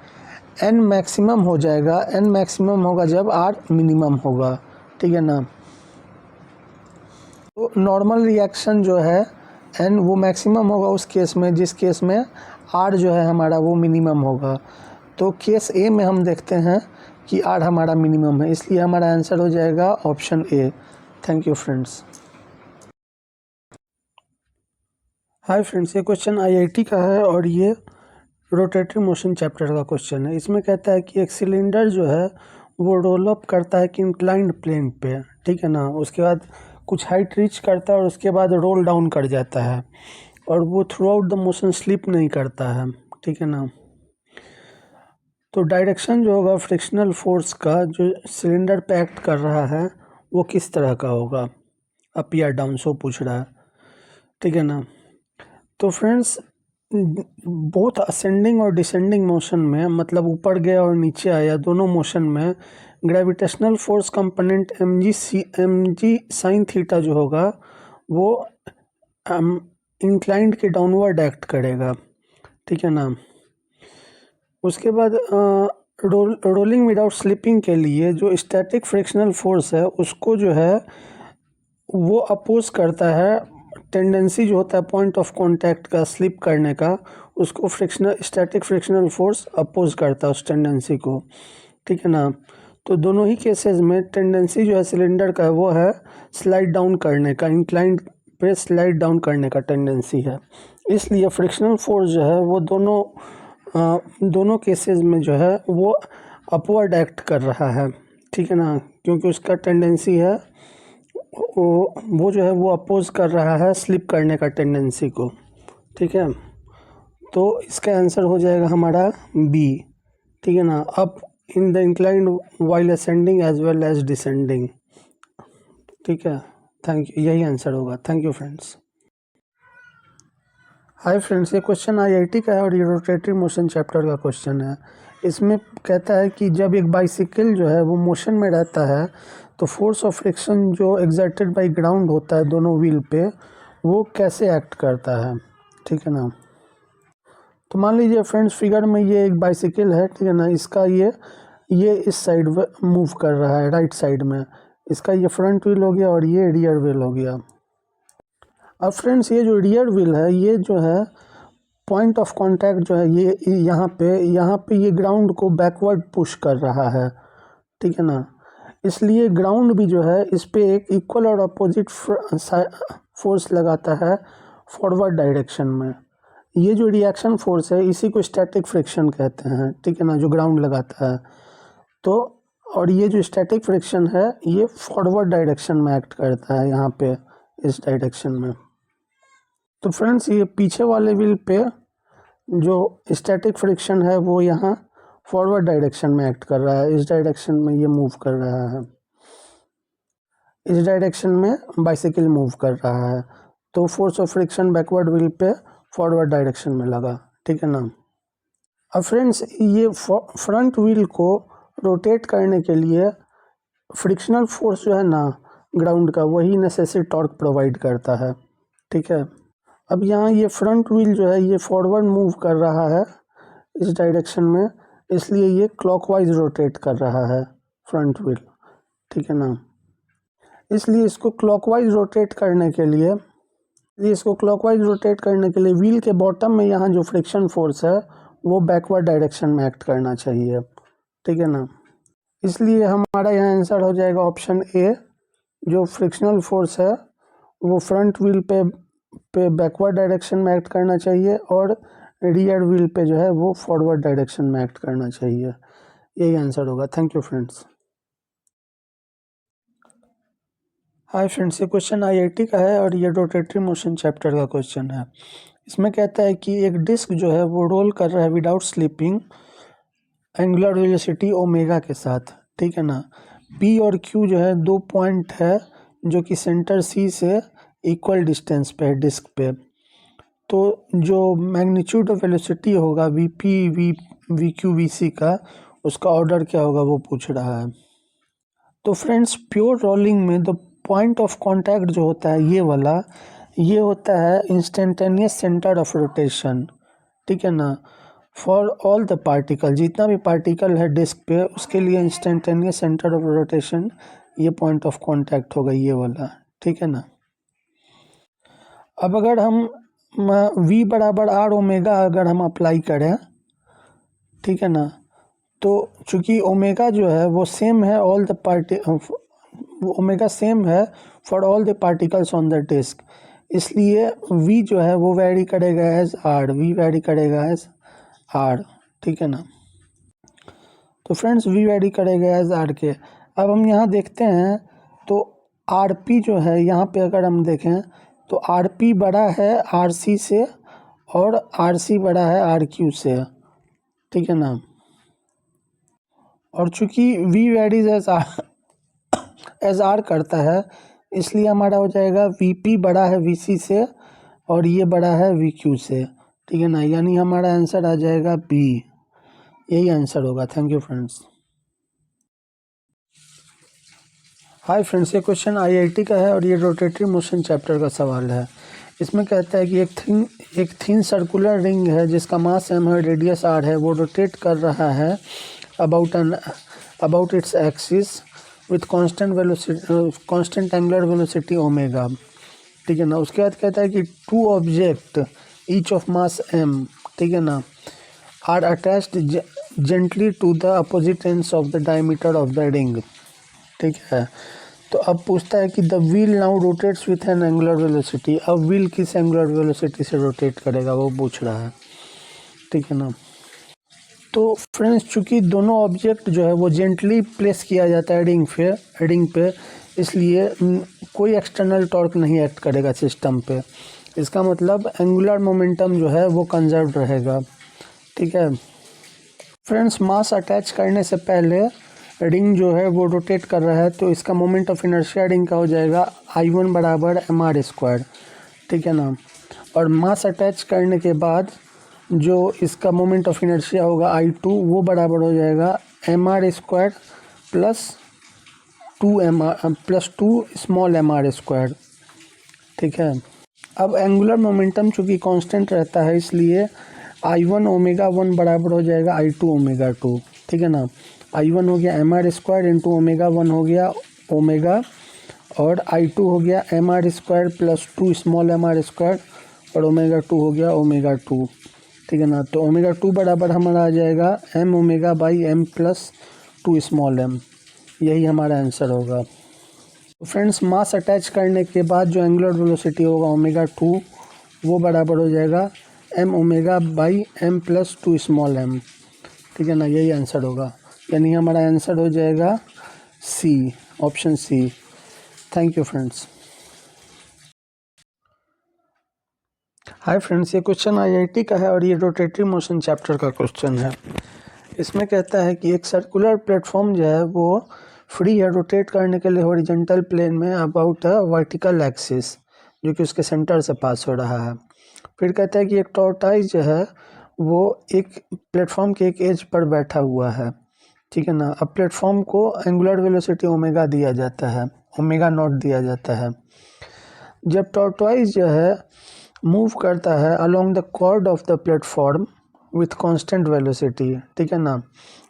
n मैक्सिमम हो जाएगा। n मैक्सिमम होगा जब r मिनिमम होगा। ठीक है ना। तो नॉर्मल रिएक्शन जो है n वो मैक्सिमम होगा उस केस में जिस केस में r जो है हमारा वो मिनिमम होगा। तो केस a में हम देखते हैं कि r हमारा मिनिमम है, इसलिए हमारा आंसर हो जाएगा option A. Thank you friends. Hi friends, ये क्वेश्चन आईआईटी का है और ये रोटेटरी मोशन चैप्टर का क्वेश्चन है। इसमें कहता है कि एक सिलेंडर जो है वो रोल अप करता है कि इंक्लाइंड प्लेन पे। ठीक है ना। उसके बाद कुछ हाइट रीच करता है और उसके बाद रोल डाउन कर जाता है और वो through out the motion slip नहीं करता है। ठीक है ना। तो डायरेक्शन जो होगा फ्रिक्शनल फोर्स का जो सिलेंडर पे एक्ट कर रहा है वो किस तरह का होगा, अप या डाउन, सो पूछ रहा है। ठीक है ना। तो फ्रेंड्स, बोथ असेंडिंग और डिसेंडिंग मोशन में, मतलब ऊपर गया और नीचे आया, दोनों मोशन में gravitational force component mg sine theta जो होगा वो इंक्लाइंड के डाउनवर्ड एक्ट करेगा। ठीक है ना। उसके बाद रोलिंग विदाउट स्लिपिंग के लिए जो स्टैटिक फ्रिक्शनल फोर्स है उसको जो है वो अपोज करता है। टेंडेंसी जो होता है पॉइंट ऑफ कांटेक्ट का स्लिप करने का, उसको स्टैटिक फ्रिक्शनल फोर्स अपोज करता है उस टेंडेंसी को। ठीक है ना। तो दोनों ही केसेस में टेंडेंसी जो है सिलेंडर का वो है स्लाइड डाउन करने का, इंक्लाइंड पे स्लाइड डाउन करने का टेंडेंसी है। इसलिए फ्रिक्शनल फोर्स जो है वो दोनों केसेस में जो है वो अपवर्ड एक्ट कर रहा है, ठीक है ना, क्योंकि उसका टेंडेंसी है वो जो है वो अपोज कर रहा है स्लिप करने का टेंडेंसी को, ठीक है। तो इसका आंसर हो जाएगा हमारा बी, ठीक है ना, up in the inclined while ascending as well as descending, ठीक है। थैंक यू, यही आंसर होगा। Thank you friends. Hi friends, ये क्वेश्चन आईआईटी का है और ये रोटेटरी मोशन चैप्टर का क्वेश्चन है। इसमें कहता है कि जब एक बाइसिकल जो है वो मोशन में रहता है तो फोर्स ऑफ फ्रिक्शन जो एग्जर्टेड बाय ग्राउंड होता है दोनों व्हील पे, वो कैसे एक्ट करता है, ठीक है ना। तो मान लीजिए फ्रेंड्स, फिगर में ये एक बाइसिकल है, ठीक है ना, इसका ये इस साइड मूव कर रहा है, राइट साइड में। इसका ये फ्रंट व्हील हो गया और ये रियर व्हील हो गया। अब फ्रेंड्स, ये जो रियर व्हील है, ये जो है पॉइंट ऑफ कांटेक्ट जो है ये यहाँ पे ये ग्राउंड को बैकवर्ड पुश कर रहा है, ठीक है ना। इसलिए ग्राउंड भी जो है इस पे एक इक्वल और अपोजिट फोर्स लगाता है फॉरवर्ड डायरेक्शन में। ये जो रिएक्शन फोर्स है इसी को स्टैटिक फ्रिक्शन कहते हैं, ठीक है ना, जो ग्राउंड लगाता है। तो और ये जो स्टैटिक फ्रिक्शन है ये फॉरवर्ड डायरेक्शन में एक्ट करता है, यहाँ पे इस डायरेक्शन में। तो फ्रेंड्स, ये पीछे वाले व्हील पे जो स्टैटिक फ्रिक्शन है वो यहाँ फॉरवर्ड डायरेक्शन में एक्ट कर रहा है, इस डायरेक्शन में ये मूव कर रहा है, इस डायरेक्शन में बाइसिकल मूव कर रहा है। तो force of friction backward wheel पे फॉरवर्ड डायरेक्शन में लगा, ठीक है ना। अब फ्रेंड्स, ये फ्रंट व्हील को रोटेट करने के लिए फ्रिक्शनल फोर्स जो है ना ग्राउंड का, वही नेसेसरी टॉर्क प्रोवाइड करता है, ठीक है। अब यहाँ ये फ्रंट व्हील जो है ये फॉरवर्ड मूव कर रहा है इस डायरेक्शन में, इसलिए ये क्लॉकवाइज रोटेट कर रहा है फ्रंट व्हील, ठीक है ना। इसलिए इसको क्लॉकवाइज रोटेट करने के लिए व्हील के बॉटम में यहाँ जो फ्रिक्शन फोर्स है वो बैकवर्ड डायरेक्शन में एक्ट करना चाहिए, ठीक है ना। इसलिए हमारा यहाँ आंसर हो जाएगा ऑप्शन ए, जो फ्रिक्शनल फोर्स है वो फ्रंट व्हील पे बैकवर्ड डायरेक्शन में एक्ट करना चाहिए और रियर व्हील पे जो है वो फॉरवर्ड डायरेक्शन में एक्ट करना चाहिए। यही आंसर होगा। Thank you friends. Hi friends, ये क्वेश्चन आईआईटी का है और ये रोटेटरी मोशन चैप्टर का क्वेश्चन है। इसमें कहता है कि एक डिस्क जो है वो रोल कर रहा है without slipping angular velocity omega के साथ, ठीक है ना। पी और क्यू जो है दो पॉइंट है जो कि सेंटर सी से इक्वल डिस्टेंस पे है डिस्क पे। तो जो मैग्नीट्यूड ऑफ वेलोसिटी होगा V P V Q V C का, उसका ऑर्डर क्या होगा वो पूछ रहा है। तो फ्रेंड्स, प्योर रोलिंग में द पॉइंट ऑफ कांटेक्ट जो होता है ये वाला, ये होता है इंस्टेंटेनियस सेंटर ऑफ रोटेशन, ठीक है ना। फॉर ऑल द पार्टिकल, जितना भी पार्टिकल है डिस्क पे उसके लिए इंस्टेंटेनियस सेंटर ऑफ रोटेशन ये पॉइंट ऑफ कांटेक्ट होगा ये वाला, ठीक है ना। अब अगर हम v बराबर आर ओमेगा अगर हम अप्लाई करें, ठीक है ना, तो चूँकि ओमेगा जो है वो सेम है ओमेगा सेम है for all the particles on the disc, इसलिए v जो है वो वेरी करेगा एज आर, ठीक है ना। तो फ्रेंड्स, v वेरी करेगा एज आर के। अब हम यहाँ देखते हैं तो आर पी जो है यहाँ पे अगर हम देखें तो आर पी बड़ा है आर सी से और आर सी बड़ा है आर क्यू से, ठीक है ना। और चूँकि v वेरीज एज आर करता है, इसलिए हमारा हो जाएगा वी पी बड़ा है वी सी से और ये बड़ा है वी क्यू से, ठीक है ना। यानी हमारा आंसर आ जाएगा बी, यही आंसर होगा। Thank you friends. Hi friends, ये क्वेश्चन आईआईटी का है और ये रोटेटरी मोशन चैप्टर का सवाल है। इसमें कहता है कि एक थिन सर्कुलर रिंग है जिसका मास m है, रेडियस r है, वो रोटेट कर रहा है about its axis with constant angular velocity omega, ठीक है ना। उसके बाद कहता है कि two object each of mass m, ठीक है ना, are attached gently to the opposite ends of the diameter of the ring, ठीक है। तो अब पूछता है कि the wheel now rotates with an angular velocity. अब व्हील किस एंगुलर वेलोसिटी से रोटेट करेगा वो पूछ रहा है, ठीक है ना। तो फ्रेंड्स, चूँकि दोनों ऑब्जेक्ट जो है वो जेंटली प्लेस किया जाता है रिंग पे, इसलिए कोई एक्सटर्नल टॉर्क नहीं एक्ट करेगा सिस्टम पे। इसका मतलब एंगुलर मोमेंटम जो है वो कंजर्व रहेगा। ठीक है फ्रेंड्स, मास अटैच करने से पहले रिंग जो है वो रोटेट कर रहा है, तो इसका मोमेंट ऑफ इनर्शिया रिंग का हो जाएगा I1 बराबर mr²। ठीक है ना। और मास अटैच करने के बाद जो इसका मोमेंट ऑफ इनर्शिया होगा I2, वो बराबर हो जाएगा mr² प्लस 2 स्मॉल mr²। ठीक है। अब एंगुलर मोमेंटम चूँकि कांस्टेंट रहता है, इसलिए I1 ω1 बराबर हो जाएगा I2 ω2। ठीक है ना। I1 हो गया mr² इंटू ω1 हो गया ओमेगा, और I2 हो गया mr² प्लस 2 स्मॉल mr², और ω2 हो गया ω2। ठीक है ना। तो ω2 बराबर हमारा आ जाएगा m/m प्लस 2 स्मॉल m। यही हमारा आंसर होगा। तो फ्रेंड्स, मास अटैच करने के बाद जो एंगुलर वेलोसिटी होगा ω2, वो बराबर हो जाएगा m/m प्लस 2 स्मॉल m। ठीक है ना। यही आंसर होगा, यानी हमारा आंसर हो जाएगा C, option C. Thank you friends. Hi friends, ये क्वेश्चन IIT का है और ये रोटेटरी मोशन चैप्टर का क्वेश्चन है। इसमें कहता है कि एक सर्कुलर प्लेटफॉर्म जो है वो फ्री है रोटेट करने के लिए हॉरिजॉन्टल प्लेन में अबाउट अ वर्टिकल एक्सिस, जो कि उसके सेंटर से पास हो रहा है। फिर कहता है कि एक टॉर्टॉइस जो है वो एक प्लेटफॉर्म के एक एज पर बैठा हुआ है। ठीक है ना। अब प्लेटफॉर्म को एंगुलर वेलोसिटी ओमेगा दिया जाता है, ω0 दिया जाता है। जब टॉर्टॉइस जो है मूव करता है along the cord of the platform with constant velocity, ठीक है ना,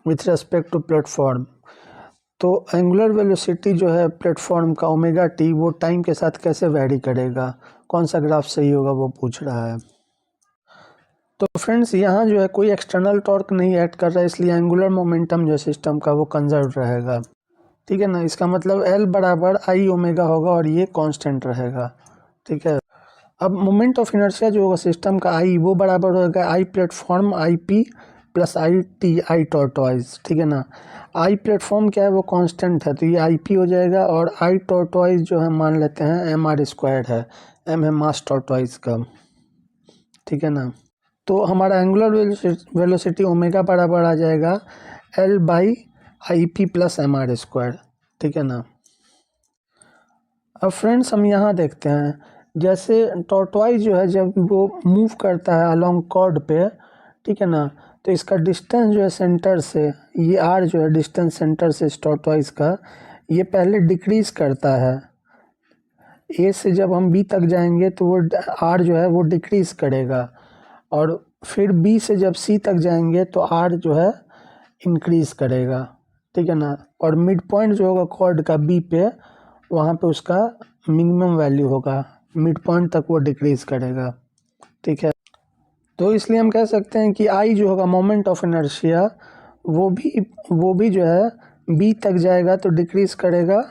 विथ रेस्पेक्ट टू प्लेटफॉर्म, तो एंगुलर वेलोसिटी जो है प्लेटफॉर्म का ω_t वो टाइम के साथ कैसे वैरी करेगा, कौन सा ग्राफ सही होगा वो पूछ रहा है। तो फ्रेंड्स, यहाँ जो है कोई एक्सटर्नल टॉर्क नहीं ऐड कर रहा है, इसलिए एंगुलर मोमेंटम जो सिस्टम का वो कंजर्व रहेगा। ठीक है ना। इसका मतलब L बराबर I ω होगा और ये कांस्टेंट रहेगा। ठीक है। अब मोमेंट ऑफ इनर्शिया जो होगा सिस्टम का I, वो बराबर होगा I platform IP plus I tortoise. ठीक है ना। I प्लेटफॉर्म क्या है, वो कांस्टेंट है, तो ये IP हो जाएगा, और I टॉर्टॉइस जो है मान लेते हैं mr² है, m है मास टॉर्टॉइस का। ठीक है ना। तो हमारा एंगुलर वेलोसिटी ओमेगा बराबर आ जाएगा L/IP प्लस mr²। ठीक है ना। अब फ्रेंड्स, हम यहाँ देखते हैं, जैसे टॉर्टॉइस जो है जब वो मूव करता है अलोंग कॉर्ड पे, ठीक है ना, तो इसका डिस्टेंस जो है सेंटर से, ये R जो है डिस्टेंस सेंटर से इस टॉर्टॉइस का, ये पहले डिक्रीज़ करता है। A से जब हम B तक जाएंगे तो वो R जो है वो डिक्रीज़ करेगा, और फिर B से जब C तक जाएंगे तो R जो है इंक्रीज़ करेगा। ठीक है ना। और मिड पॉइंट जो होगा कॉर्ड का B पे, वहाँ पे उसका मिनिमम वैल्यू होगा, मिड पॉइंट तक वो डिक्रीज़ करेगा। ठीक है। तो इसलिए हम कह सकते हैं कि I जो होगा मोमेंट ऑफ इनर्शिया, वो भी जो है B तक जाएगा तो डिक्रीज़ करेगा,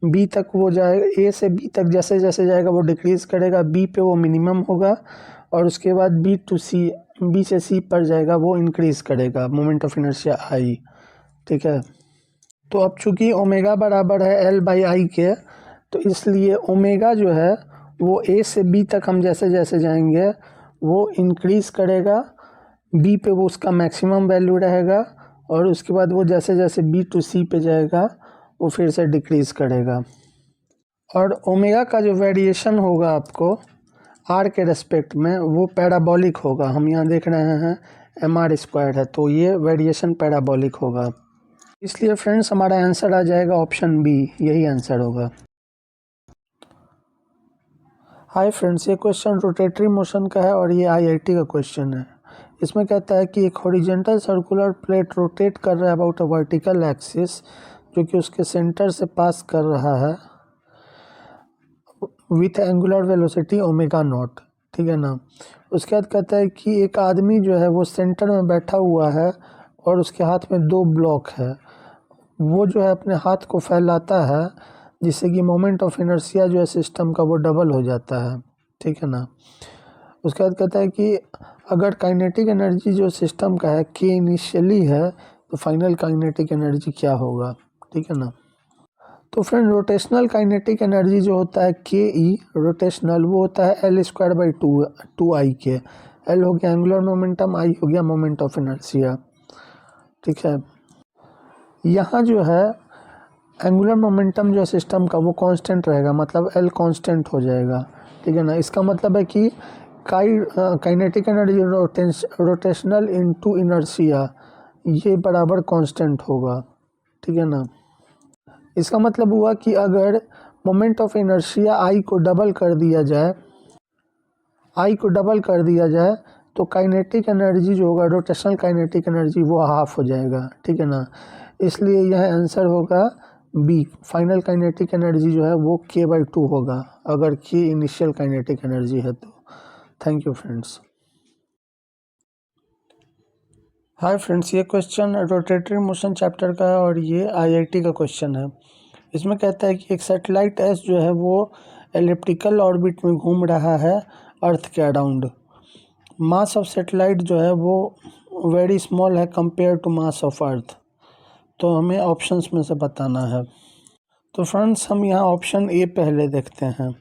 B तक वो जाएगा, A से B तक जैसे जैसे जाएगा वो डिक्रीज़ करेगा, B पे वो मिनिमम होगा, और उसके बाद B से C पर जाएगा वो इंक्रीज़ करेगा मोमेंट ऑफ इनर्शिया I। ठीक है। तो अब चूँकि ओमेगा बराबर है L/I के, तो इसलिए ओमेगा जो है वो A से B तक हम जैसे जैसे जाएंगे वो इंक्रीज़ करेगा, B पे वो उसका मैक्सिमम वैल्यू रहेगा, और उसके बाद वो जैसे जैसे B to C पे जाएगा वो फिर से डिक्रीज़ करेगा। और ओमेगा का जो वेरिएशन होगा आपको R के रेस्पेक्ट में, वो पैराबोलिक होगा। हम यहाँ देख रहे हैं mr² है, तो ये वेरिएशन पैराबोलिक होगा। इसलिए फ्रेंड्स, हमारा आंसर आ जाएगा ऑप्शन बी, यही आंसर होगा। हाय फ्रेंड्स, ये क्वेश्चन रोटेटरी मोशन का है और ये IIT का क्वेश्चन है। इसमें कहता है कि एक हॉरिजॉन्टल सर्कुलर प्लेट रोटेट कर रहा है अबाउट अ वर्टिकल एक्सिस, जो कि उसके सेंटर से पास कर रहा है विथ एंगुलर वेलोसिटी ω0। ठीक है ना। उसके बाद कहता है कि एक आदमी जो है वो सेंटर में बैठा हुआ है और उसके हाथ में 2 ब्लॉक है। वो जो है अपने हाथ को फैलाता है, जिससे कि मोमेंट ऑफ इनर्शिया जो है सिस्टम का वो डबल हो जाता है। ठीक है ना। उसके बाद कहता है कि अगर काइनेटिक एनर्जी जो सिस्टम का है के इनिशियली है तो फाइनल काइनेटिक एनर्जी क्या होगा, ठीक है ना। तो फ्रेंड रोटेशनल काइनेटिक एनर्जी जो होता है के ई रोटेशनल वो होता है L²/2 I के। L हो गया एंगुलर मोमेंटम, I हो गया मोमेंट ऑफ इनर्शिया, ठीक है। यहाँ जो है एंगुलर मोमेंटम जो सिस्टम का वो कांस्टेंट रहेगा, मतलब L कांस्टेंट हो जाएगा, ठीक है ना। इसका मतलब है कि kinetic energy rotational into inertia ये बराबर कांस्टेंट होगा, ठीक है ना। इसका मतलब हुआ कि अगर मोमेंट ऑफ इनर्शिया I को डबल कर दिया जाए तो काइनेटिक एनर्जी जो होगा रोटेशनल काइनेटिक एनर्जी वो हाफ हो जाएगा, ठीक है ना। इसलिए यह आंसर होगा बी, फाइनल काइनेटिक एनर्जी जो है वो k/2 होगा अगर k इनिशियल काइनेटिक एनर्जी है तो। Thank you friends. Hi friends, ये क्वेश्चन रोटेटरी मोशन चैप्टर का है और ये IIT का क्वेश्चन है। इसमें कहता है कि एक सैटेलाइट एस जो है वो एलिप्टिकल ऑर्बिट में घूम रहा है अर्थ के अराउंड। मास ऑफ सैटेलाइट जो है वो वेरी स्मॉल है compare to mass of earth. तो हमें ऑप्शंस में से बताना है। तो फ्रेंड्स हम यहाँ ऑप्शन ए पहले देखते हैं,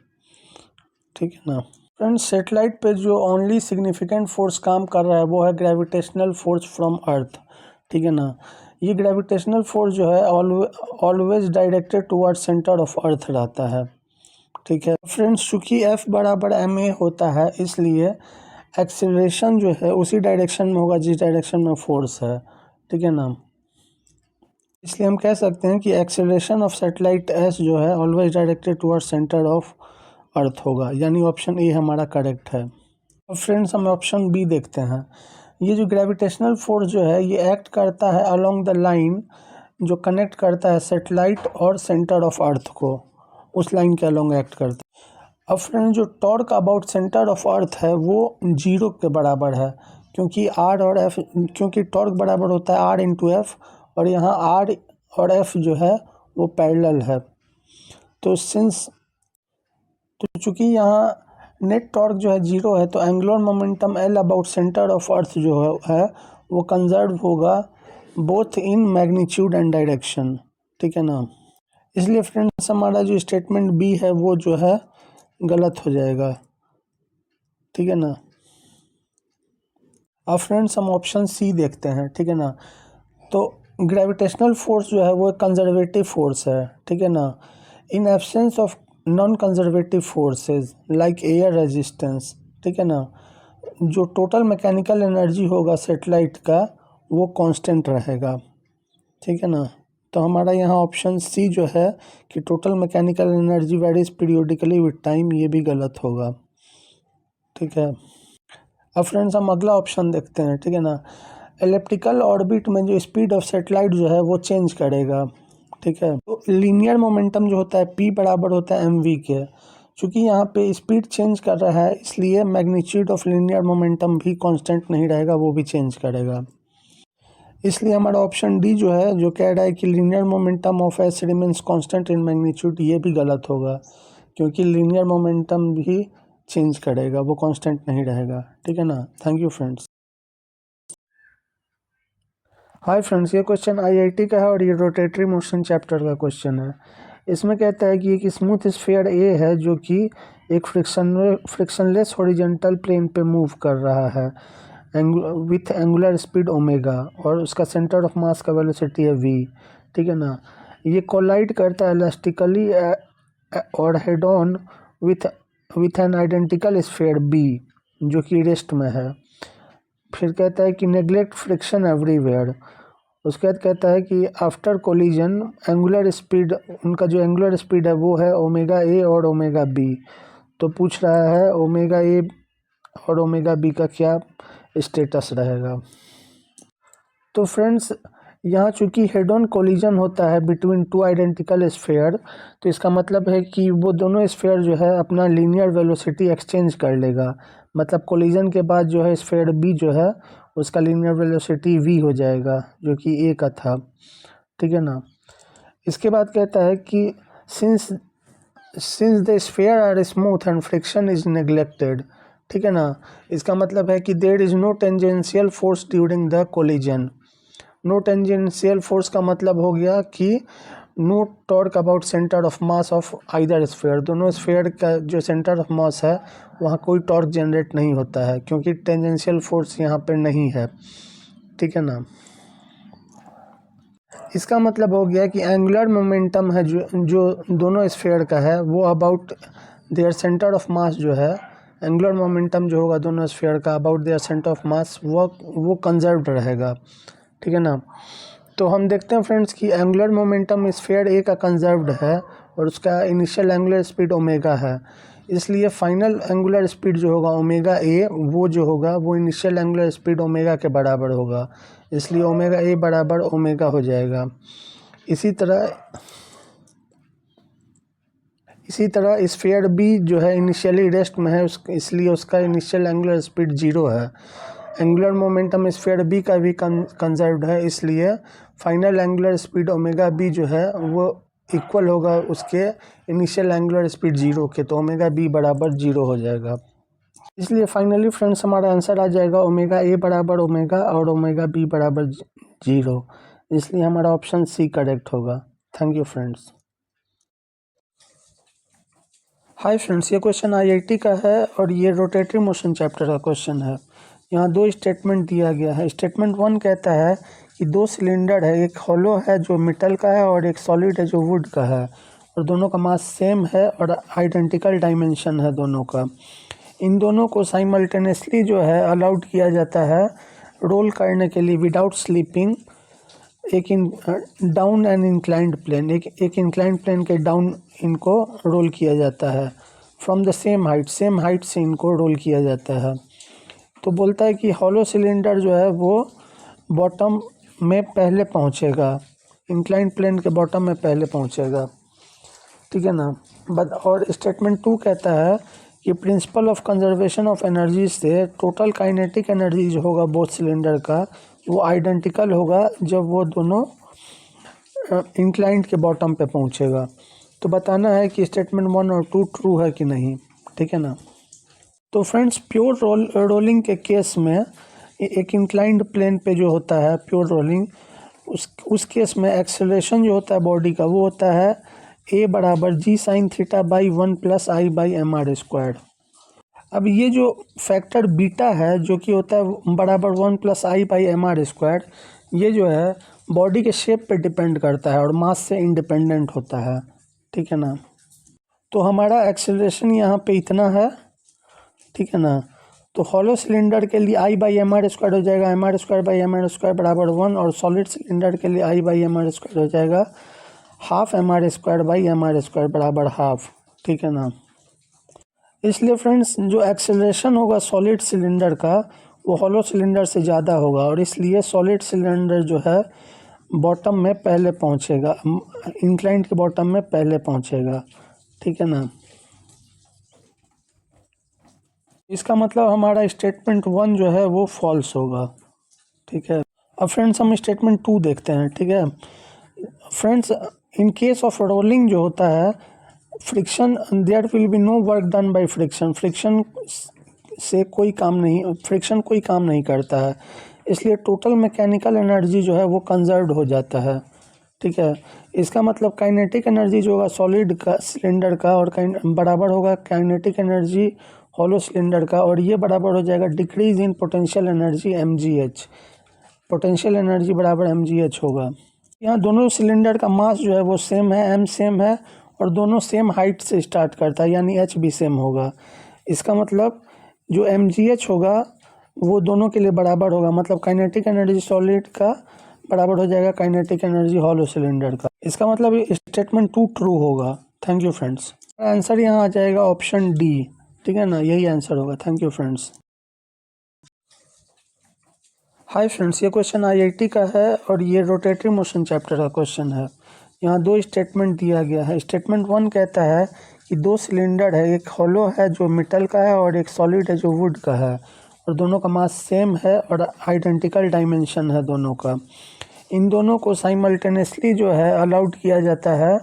ठीक है ना। फ्रेंड्स सैटेलाइट पे जो ओनली सिग्निफिकेंट फोर्स काम कर रहा है वो है ग्रेविटेशनल फोर्स फ्रॉम अर्थ, ठीक है ना। ये ग्रेविटेशनल फोर्स जो है always directed toward centre of earth रहता है, ठीक है। फ्रेंड्स चूँकि F बराबर ma होता है इसलिए एक्सीलरेशन जो है उसी डायरेक्शन में होगा जिस डायरेक्शन में फोर्स है, ठीक है ना। इसलिए हम कह सकते हैं कि एक्सीलरेशन ऑफ सैटेलाइट एस जो है always directed toward centre of earth होगा, यानी ऑप्शन ए हमारा करेक्ट है। अब फ्रेंड्स हम ऑप्शन बी देखते हैं। ये जो ग्रेविटेशनल फोर्स जो है ये एक्ट करता है अलोंग द लाइन जो कनेक्ट करता है सैटेलाइट और सेंटर ऑफ अर्थ को, उस लाइन के अलोंग एक्ट करता है। अब फ्रेंड्स जो torque about centre of earth है वो 0 के बराबर है, क्योंकि R और F, क्योंकि टॉर्क बराबर होता है R/F और यहाँ R और F जो है वो पैरेलल है। तो चूँकि यहाँ नेट टॉर्क जो है 0 है तो angular momentum L about centre of earth जो है वो कंजर्व होगा both in magnitude and direction, ठीक है ना। इसलिए फ्रेंड्स हमारा जो स्टेटमेंट बी है वो जो है गलत हो जाएगा, ठीक है ना। अब फ्रेंड्स हम ऑप्शन सी देखते हैं, ठीक है ना। तो ग्रेविटेशनल फोर्स जो है वो एक कंजर्वेटिव फोर्स है, ठीक है ना। In absence of non conservative forces like air resistance, ठीक है ना, जो टोटल मैकेनिकल एनर्जी होगा सैटेलाइट का वो कांस्टेंट रहेगा, ठीक है ना। तो हमारा यहाँ ऑप्शन सी जो है कि total mechanical energy varies periodically with time, ये भी गलत होगा, ठीक है। अब फ्रेंड्स हम अगला ऑप्शन देखते हैं, ठीक है ना। एलिप्टिकल ऑर्बिट में जो स्पीड ऑफ सैटेलाइट जो है वो चेंज करेगा, ठीक है। तो लीनियर मोमेंटम जो होता है P बराबर होता है mv के। चूँकि यहाँ पे स्पीड चेंज कर रहा है इसलिए मैग्नीट्यूड ऑफ लीनियर मोमेंटम भी कांस्टेंट नहीं रहेगा, वो भी चेंज करेगा। इसलिए हमारा ऑप्शन डी जो है जो कह रहा है कि linear momentum of S remains constant in magnitude, ये भी गलत होगा, क्योंकि लीनियर मोमेंटम भी चेंज करेगा, वो कांस्टेंट नहीं रहेगा, ठीक है ना। Thank you friends. Hi friends, ये क्वेश्चन IIT का है और ये रोटेटरी मोशन चैप्टर का क्वेश्चन है। इसमें कहता है कि एक स्मूथ स्फीयर ए है जो कि एक फ्रिक्शनलेस हॉरिजॉन्टल प्लेन पे मूव कर रहा है विथ एंगुलर स्पीड ओमेगा और उसका सेंटर ऑफ मास का वेलोसिटी है v, ठीक है ना। ये कोलाइड करता है इलास्टिकली और head on with an identical sphere b जो कि रेस्ट में है। फिर कहता है कि नेग्लेक्ट फ्रिक्शन एवरीवेयर। उसके बाद कहता है कि आफ्टर कोलिजन एंगुलर स्पीड, उनका जो एंगुलर स्पीड है वो है ओमेगा ए और ओमेगा बी। तो पूछ रहा है ओमेगा ए और ओमेगा बी का क्या स्टेटस रहेगा। तो फ्रेंड्स यहाँ चूँकि हेड ऑन कोलिजन होता है बिटवीन टू आइडेंटिकल स्फीयर, तो इसका मतलब है कि वो दोनों स्फीयर जो है अपना लीनियर वेलोसिटी एक्सचेंज कर लेगा। मतलब कोलिजन के बाद जो है स्फीयर बी जो है उसका लीनियर वेलोसिटी v हो जाएगा जो कि a का था, ठीक है ना। इसके बाद कहता है कि since the sphere are smooth and friction is neglected, ठीक है ना। इसका मतलब है कि there is no tangential force during the collision. No tangential force का मतलब हो गया कि no torque about centre of mass of either sphere. दोनों स्फीयर का जो सेंटर ऑफ मास है वहाँ कोई टॉर्क जनरेट नहीं होता है, क्योंकि टेंजेंशियल फोर्स यहाँ पे नहीं है, ठीक है ना। इसका मतलब हो गया कि एंगुलर मोमेंटम है जो दोनों स्फीयर का है वो about their centre of mass जो है, एंगुलर मोमेंटम जो होगा दोनों स्फीयर का अबाउट देयर सेंटर ऑफ मास वो कंजर्व्ड रहेगा, ठीक है ना। तो हम देखते हैं फ्रेंड्स कि एंगुलर मोमेंटम स्फीयर ए का कंजर्व्ड है और उसका इनिशियल एंगुलर स्पीड ओमेगा है, इसलिए फाइनल एंगुलर स्पीड जो होगा ओमेगा ए वो जो होगा वो इनिशियल एंगुलर स्पीड ओमेगा के बराबर होगा, इसलिए ओमेगा ए बराबर ओमेगा हो जाएगा। इसी तरह स्फीयर बी जो है इनिशियली रेस्ट में है, इसलिए उसका इनिशियल एंगुलर स्पीड 0 है। एंगुलर मोमेंटम स्फीयर बी का भी कंजर्व्ड है, इसलिए final angular speed omega B जो है वो इक्वल होगा उसके इनिशियल एंगुलर स्पीड 0 के, तो ओमेगा बी बराबर 0 हो जाएगा। इसलिए फाइनली फ्रेंड्स हमारा आंसर आ जाएगा ओमेगा ए बराबर ओमेगा और ओमेगा बी बराबर 0, इसलिए हमारा ऑप्शन सी करेक्ट होगा। Thank you friends. Hi friends, ये क्वेश्चन आईआईटी का है और ये रोटेटरी मोशन चैप्टर का क्वेश्चन है। यहाँ दो स्टेटमेंट दिया गया है। स्टेटमेंट 1 कहता है कि दो सिलेंडर है, एक हॉलो है जो मेटल का है और एक सॉलिड है जो वुड का है, और दोनों का मास सेम है और आइडेंटिकल डायमेंशन है दोनों का। इन दोनों को साइमल्टेनियसली जो है अलाउड किया जाता है रोल करने के लिए विदाउट स्लीपिंग, एक डाउन एंड इंक्लाइंड प्लेन, एक इंक्लाइंड प्लेन के डाउन इनको रोल किया जाता है। फ्रॉम द सेम हाइट से इनको रोल किया जाता है। तो बोलता है कि हॉलो सिलेंडर जो है वो बॉटम में पहले पहुंचेगा, इंक्लाइंड प्लेन के बॉटम में पहले पहुंचेगा, ठीक है ना। और स्टेटमेंट 2 कहता है कि principal of conservation of energy से टोटल काइनेटिक एनर्जी जो होगा बोथ सिलेंडर का वो आइडेंटिकल होगा जब वो दोनों इंक्लाइंड के बॉटम पे पहुंचेगा। तो बताना है कि स्टेटमेंट 1 और 2 ट्रू है कि नहीं, ठीक है ना। तो फ्रेंड्स प्योर रोलिंग के केस में एक इंक्लाइंड प्लेन पे जो होता है प्योर रोलिंग, उस केस में एक्सेलरेशन जो होता है बॉडी का वो होता है ए बराबर G sine theta by 1 plus I by M R square. अब ये जो फैक्टर बीटा है जो कि होता है बराबर 1 plus I by M R square, ये जो है बॉडी के शेप पे डिपेंड करता है और मास से इंडिपेंडेंट होता है, ठीक है ना। तो हमारा एक्सेलरेशन यहाँ पे इतना है, ठीक है ना। तो हॉलो सिलेंडर के लिए I by M R square हो जाएगा M R square by M R square बराबर 1, और सॉलिड सिलेंडर के लिए I by M R square हो जाएगा half M R square by M R square बराबर हाफ, ठीक है ना। इसलिए फ्रेंड्स जो एक्सेलरेशन होगा सॉलिड सिलेंडर का वो हॉलो सिलेंडर से ज़्यादा होगा, और इसलिए सॉलिड सिलेंडर जो है बॉटम में पहले पहुंचेगा, इंक्लाइंड के बॉटम में पहले पहुंचेगा, ठीक है ना। इसका मतलब हमारा स्टेटमेंट 1 जो है वो फॉल्स होगा, ठीक है। अब फ्रेंड्स हम स्टेटमेंट 2 देखते हैं, ठीक है। Friends in case of rolling जो होता है friction, there will be no work done by friction, friction कोई काम नहीं करता है, इसलिए टोटल मैकेनिकल एनर्जी जो है वो कंजर्व्ड हो जाता है, ठीक है। इसका मतलब काइनेटिक एनर्जी जो होगा सॉलिड का सिलेंडर का और बराबर होगा काइनेटिक एनर्जी हॉलो सिलेंडर का, और ये बराबर हो जाएगा decrease in potential energy mgh, potential energy बराबर mgh होगा। यहाँ दोनों सिलेंडर का मास जो है वो सेम है, m सेम है, और दोनों सेम हाइट से स्टार्ट करता है, यानी h भी सेम होगा। इसका मतलब जो mgh होगा वो दोनों के लिए बराबर होगा, मतलब काइनेटिक एनर्जी सॉलिड का बराबर हो जाएगा काइनेटिक एनर्जी हॉलो सिलेंडर का। इसका मतलब स्टेटमेंट 2 ट्रू होगा। Thank you friends. आंसर यहाँ आ जाएगा ऑप्शन डी, ठीक है ना, यही आंसर होगा। Thank you friends. Hi friends, ये क्वेश्चन आईआईटी का है और ये रोटेटरी मोशन चैप्टर का क्वेश्चन है। यहाँ दो स्टेटमेंट दिया गया है। स्टेटमेंट 1 कहता है कि दो सिलेंडर है, एक हॉलो है जो मेटल का है और एक सॉलिड है जो वुड का है, और दोनों का मास सेम है और आइडेंटिकल डायमेंशन है दोनों का। इन दोनों को साइमल्टेनियसली जो है अलाउड किया जाता है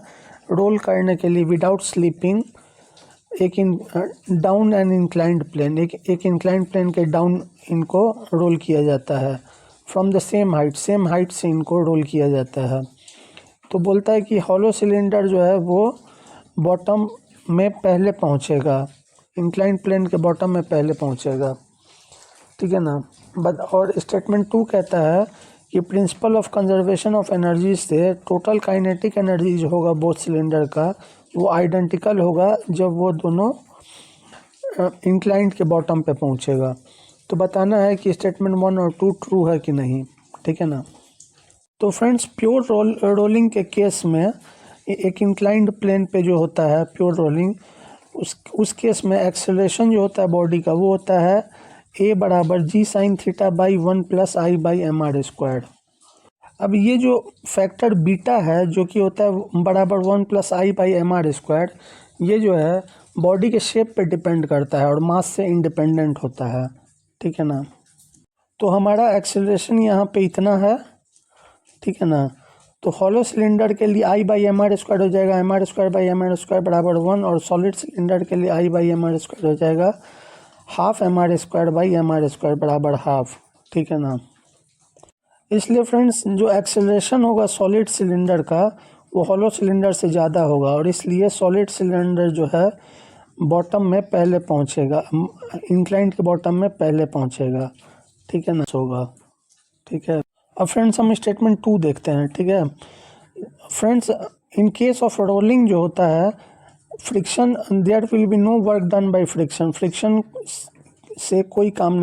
रोल करने के लिए विदाउट स्लीपिंग, एक डाउन एंड इंक्लाइंड प्लेन, एक इंक्लाइंड प्लेन के डाउन इनको रोल किया जाता है। फ्रॉम द सेम हाइट से इनको रोल किया जाता है। तो बोलता है कि हॉलो सिलेंडर जो है वो बॉटम में पहले पहुंचेगा, इंक्लाइंड प्लेन के बॉटम में पहले पहुंचेगा, ठीक है ना। और स्टेटमेंट 2 कहता है कि principal of conservation of energy से टोटल काइनेटिक एनर्जी जो होगा बोथ सिलेंडर का वो आइडेंटिकल होगा जब वो दोनों इंक्लाइंड के बॉटम पे पहुंचेगा। तो बताना है कि स्टेटमेंट 1 और 2 ट्रू है कि नहीं, ठीक है ना। तो फ्रेंड्स प्योर रोलिंग के केस में एक इंक्लाइंड प्लेन पे जो होता है प्योर रोलिंग, उस केस में एक्सेलरेशन जो होता है बॉडी का वो होता है a बराबर g sine theta by 1 plus I by M R square. अब ये जो फैक्टर बीटा है जो कि होता है बराबर 1 plus I by M R square, ये जो है बॉडी के शेप पे डिपेंड करता है और मास से इंडिपेंडेंट होता है, ठीक है ना। तो हमारा एक्सेलरेशन यहाँ पे इतना है, ठीक है ना। तो हॉलो सिलेंडर के लिए I by M R square हो जाएगा M R square by M R square बराबर 1, और सॉलिड सिलेंडर के लिए I by M R square हो जाएगा half M R square by M R square बराबर हाफ, ठीक है ना। इसलिए फ्रेंड्स जो एक्सेलरेशन होगा सॉलिड सिलेंडर का वो हॉलो सिलेंडर से ज़्यादा होगा, और इसलिए सॉलिड सिलेंडर जो है बॉटम में पहले पहुंचेगा, इंक्लाइंड के बॉटम में पहले पहुंचेगा, ठीक है ना, होगा, ठीक है। अब फ्रेंड्स हम स्टेटमेंट 2 देखते हैं, ठीक है। Friends in case of rolling जो होता है friction, there will be no work done by friction, friction कोई काम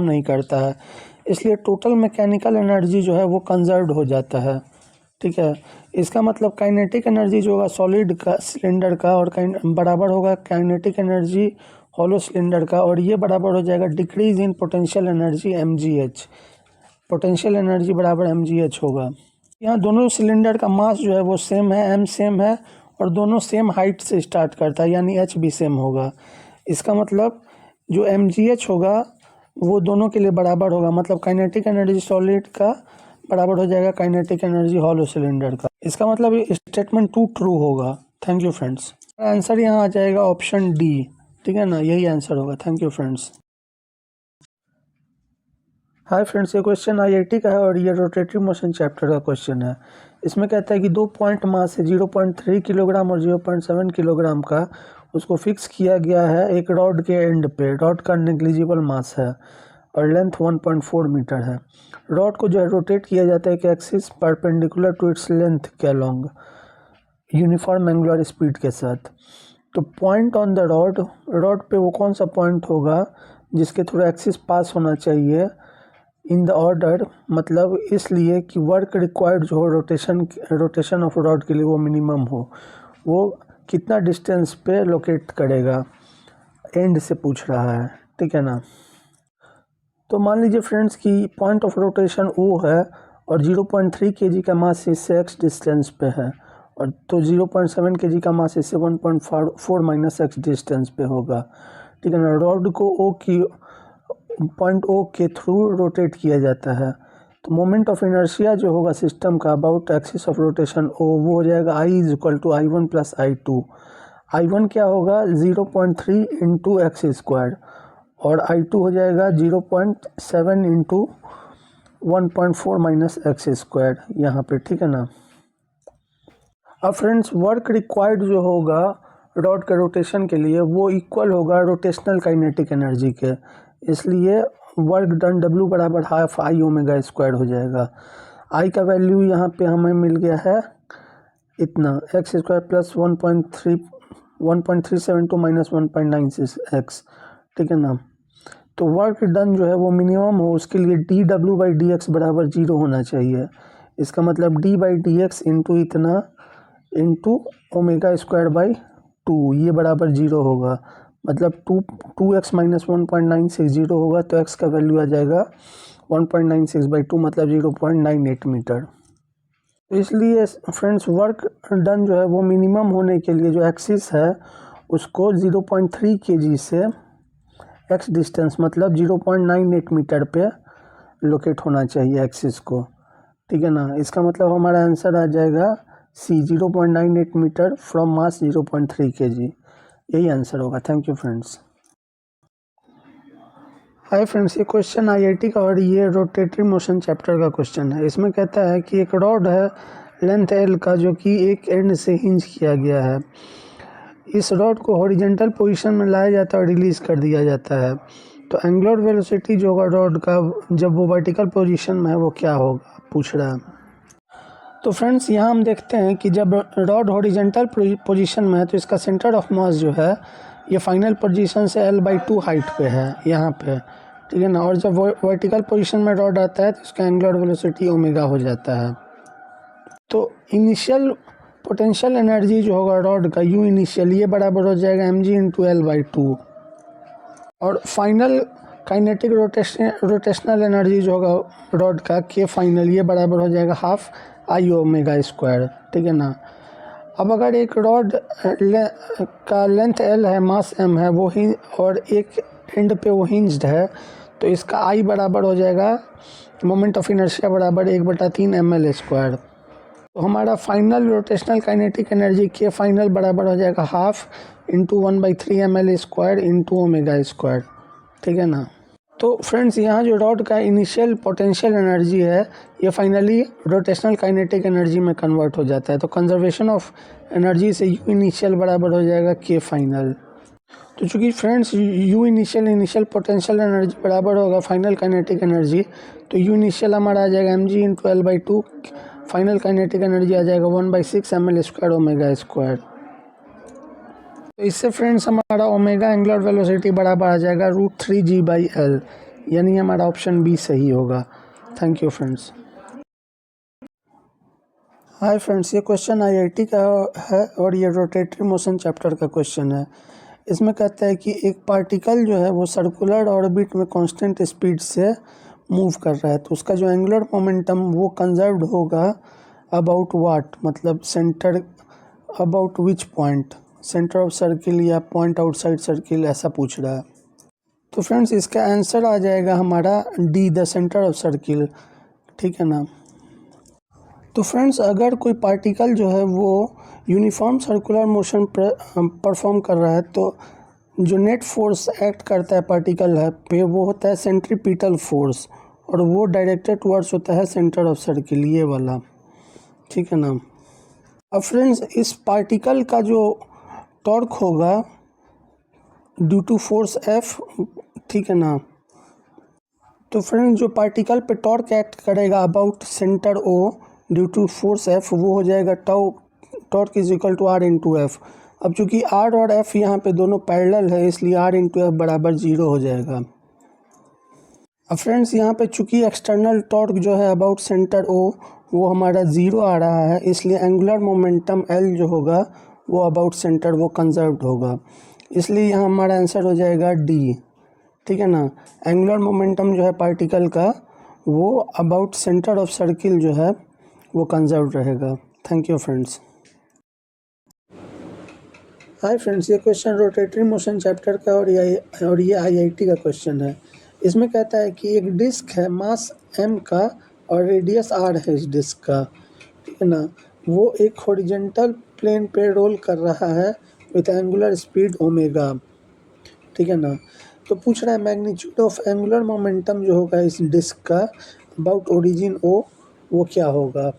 नहीं करता है, इसलिए टोटल मैकेनिकल एनर्जी जो है वो कंजर्व हो जाता है, ठीक है। इसका मतलब काइनेटिक एनर्जी जो होगा सॉलिड का सिलेंडर का और बराबर होगा काइनेटिक एनर्जी हॉलो सिलेंडर का, और ये बराबर हो जाएगा decrease in potential energy mgh, potential energy बराबर mgh होगा। यहाँ दोनों सिलेंडर का मास जो है वो सेम है, m सेम है, और दोनों सेम हाइट से स्टार्ट करता है यानी h भी सेम होगा। इसका मतलब जो mgh होगा वो दोनों के लिए बराबर होगा, मतलब काइनेटिक एनर्जी सॉलिड का बराबर हो जाएगा काइनेटिक एनर्जी हॉलो सिलेंडर का। इसका मतलब ये स्टेटमेंट 2 ट्रू होगा। Thank you friends. आंसर यहाँ आ जाएगा ऑप्शन डी, ठीक है ना, यही आंसर होगा। Thank you friends. Hi friends, ये क्वेश्चन आईआईटी का है और ये रोटेटरी मोशन चैप्टर का क्वेश्चन है। इसमें कहता है कि 2 पॉइंट मास है 0.3 किलोग्राम और 0.7 किलोग्राम का, उसको फिक्स किया गया है एक रॉड के एंड पे। रॉड का नेग्लिजिबल मास है और लेंथ 1.4 मीटर है। रॉड को जो है रोटेट किया जाता है एक axis perpendicular to its length के अलोंग यूनिफॉर्म एंगुलर स्पीड के साथ। तो पॉइंट ऑन द रॉड पे वो कौन सा पॉइंट होगा जिसके थ्रू एक्सिस पास होना चाहिए इन द ऑर्डर, मतलब इसलिए कि वर्क रिक्वायर्ड जो हो रोटेशन ऑफ रॉड के लिए वो मिनिमम हो, वो कितना डिस्टेंस पे लोकेट करेगा, एंड से पूछ रहा है, ठीक है ना। तो मान लीजिए फ्रेंड्स कि पॉइंट ऑफ रोटेशन O है और 0.3 kg का मास इससे x डिस्टेंस पे है, और तो 0.7 kg का मास इससे 1.4 माइनस x डिस्टेंस पे होगा, ठीक है ना। रॉड को पॉइंट O के थ्रू रोटेट किया जाता है। तो मोमेंट ऑफ इनर्शिया जो होगा सिस्टम का about axis of rotation O वो हो जाएगा I is equal to I1 plus I2। I1 क्या होगा 0.3 इंटू एक्स स्क्वायर, और I2 हो जाएगा 0.7 इंटू 1.4 माइनस एक्स स्क्वायर यहाँ पे, ठीक है ना। अब फ्रेंड्स वर्क रिक्वायर्ड जो होगा रॉड के रोटेशन के लिए वो इक्वल होगा रोटेशनल काइनेटिक एनर्जी के, इसलिए वर्क डन W बराबर हाफ I ओमेगा स्क्वायर हो जाएगा। I का वैल्यू यहाँ पे हमें मिल गया है इतना x square plus 1.372 minus 1.96 x, ठीक है ना। तो वर्क डन जो है वो मिनिमम हो उसके लिए dW बाई डी एक्स बराबर 0 होना चाहिए। इसका मतलब d by D X into इतना इंटू ओमेगा स्क्वायर बाई 2 ये बराबर 0 होगा, मतलब 2x माइनस 1.960 होगा, तो x का वैल्यू आ जाएगा 1.96 बाई 2 मतलब 0.98 मीटर। तो इसलिए फ्रेंड्स वर्क डन जो है वो मिनिमम होने के लिए जो एक्सिस है उसको 0.3 kg से x डिस्टेंस मतलब 0.98 मीटर पे लोकेट होना चाहिए एक्सिस को, ठीक है ना। इसका मतलब हमारा आंसर आ जाएगा C 0.98 metre from mass 0.3 kg। यही आंसर होगा। Thank you friends. Hi friends, ये क्वेश्चन आईआईटी का और ये रोटेटरी मोशन चैप्टर का क्वेश्चन है। इसमें कहता है कि एक रॉड है लेंथ एल का जो कि एक एंड से हिंज किया गया है। इस रॉड को हॉरिजेंटल पोजीशन में लाया जाता है और रिलीज़ कर दिया जाता है। तो एंगुलर वेलोसिटी जो होगा रॉड का जब वो वर्टिकल पोजीशन में है वो क्या होगा, पूछ रहा है। तो फ्रेंड्स यहाँ हम देखते हैं कि जब रॉड हॉरिजेंटल पोजीशन में है तो इसका सेंटर ऑफ मास जो है ये फाइनल पोजीशन से L/2 हाइट पे है यहाँ पे, ठीक है ना। और जब वर्टिकल पोजीशन में रॉड आता है तो इसका एंगुलर वेलोसिटी ओमेगा हो जाता है। तो इनिशियल पोटेंशियल एनर्जी जो होगा रॉड का यू इनिशियल ये बराबर हो जाएगा mg/L/2 और फाइनल काइनेटिक रोटेशनल एनर्जी जो होगा रॉड का के फाइनल ये बराबर हो जाएगा हाफ आई ओमेगा स्क्वायर, ठीक है ना। अब अगर एक रॉड का लेंथ एल है, मास एम है, वो ही और एक एंड पे वो हिंज्ड है तो इसका आई बराबर हो जाएगा मोमेंट ऑफ इनर्शिया बराबर 1/3 ml²। तो हमारा फाइनल रोटेशनल काइनेटिक एनर्जी के फाइनल बराबर हो जाएगा half into 1/3 ml² into omega square, ठीक है ना। तो फ्रेंड्स यहाँ जो रॉड का इनिशियल पोटेंशियल एनर्जी है ये फाइनली रोटेशनल काइनेटिक एनर्जी में कन्वर्ट हो जाता है। तो कंजर्वेशन ऑफ एनर्जी से यू इनिशियल बराबर हो जाएगा के फाइनल। तो चूँकि friends you initial potential energy बराबर होगा फाइनल काइनेटिक एनर्जी, तो यू इनिशियल हमारा आ जाएगा mg/L/2, फाइनल काइनेटिक एनर्जी आ जाएगा 1/6 ml² ओमेगा स्क्वायर। तो इससे फ्रेंड्स हमारा ओमेगा एंगुलर वेलोसिटी बराबर आ जाएगा √3g/L, यानी हमारा ऑप्शन बी सही होगा। Thank you friends. Hi friends, ये क्वेश्चन आईआईटी का है और ये रोटेटरी मोशन चैप्टर का क्वेश्चन है। इसमें कहता है कि एक पार्टिकल जो है वो सर्कुलर ऑर्बिट में कांस्टेंट स्पीड से मूव कर रहा है तो उसका जो एंगुलर मोमेंटम वो कंजर्व्ड होगा अबाउट व्हाट, मतलब centre about which point, centre of circle या पॉइंट आउटसाइड सर्किल, ऐसा पूछ रहा है। तो फ्रेंड्स इसका आंसर आ जाएगा हमारा D, the centre of circle, ठीक है ना। तो फ्रेंड्स अगर कोई पार्टिकल जो है वो यूनिफॉर्म सर्कुलर मोशन परफॉर्म कर रहा है तो जो नेट फोर्स एक्ट करता है पार्टिकल है पे वो होता है सेंट्रीपिटल फोर्स और वो डायरेक्टेड टुवर्ड्स होता है सेंटर ऑफ सर्किल, ये वाला, ठीक है ना। अब फ्रेंड्स इस पार्टिकल का जो टॉर्क होगा ड्यू टू फोर्स एफ, ठीक है ना। तो फ्रेंड्स जो पार्टिकल पे टॉर्क एक्ट करेगा about centre O due to force F वो हो जाएगा torque is equal to R into F. अब चूंकि आर और एफ यहाँ पे दोनों पैरेलल है इसलिए आर इंटू एफ बराबर 0 हो जाएगा। अब फ्रेंड्स यहाँ पे चूंकि एक्सटर्नल टॉर्क जो है अबाउट सेंटर ओ वो हमारा 0 आ रहा है इसलिए एंगुलर मोमेंटम एल जो होगा वो अबाउट सेंटर वो कंजर्व्ड होगा, इसलिए यहाँ हमारा आंसर हो जाएगा डी, ठीक है ना। एंगुलर मोमेंटम जो है पार्टिकल का वो अबाउट सेंटर ऑफ सर्किल जो है वो कंजर्व रहेगा। Thank you friends. Hi friends, ये क्वेश्चन रोटेटरी मोशन चैप्टर का और ये आईआईटी का क्वेश्चन है। इसमें कहता है कि एक डिस्क है मास m का और रेडियस r है इस डिस्क का, ठीक है ना। वो एक हॉरिजेंटल प्लेन पे रोल कर रहा है विथ एंगुलर स्पीड ओमेगा, ठीक है ना। तो पूछ रहा है मैग्नीट्यूड ऑफ एंगुलर मोमेंटम जो होगा इस डिस्क का अबाउट ओरिजिन ओ वो क्या होगा।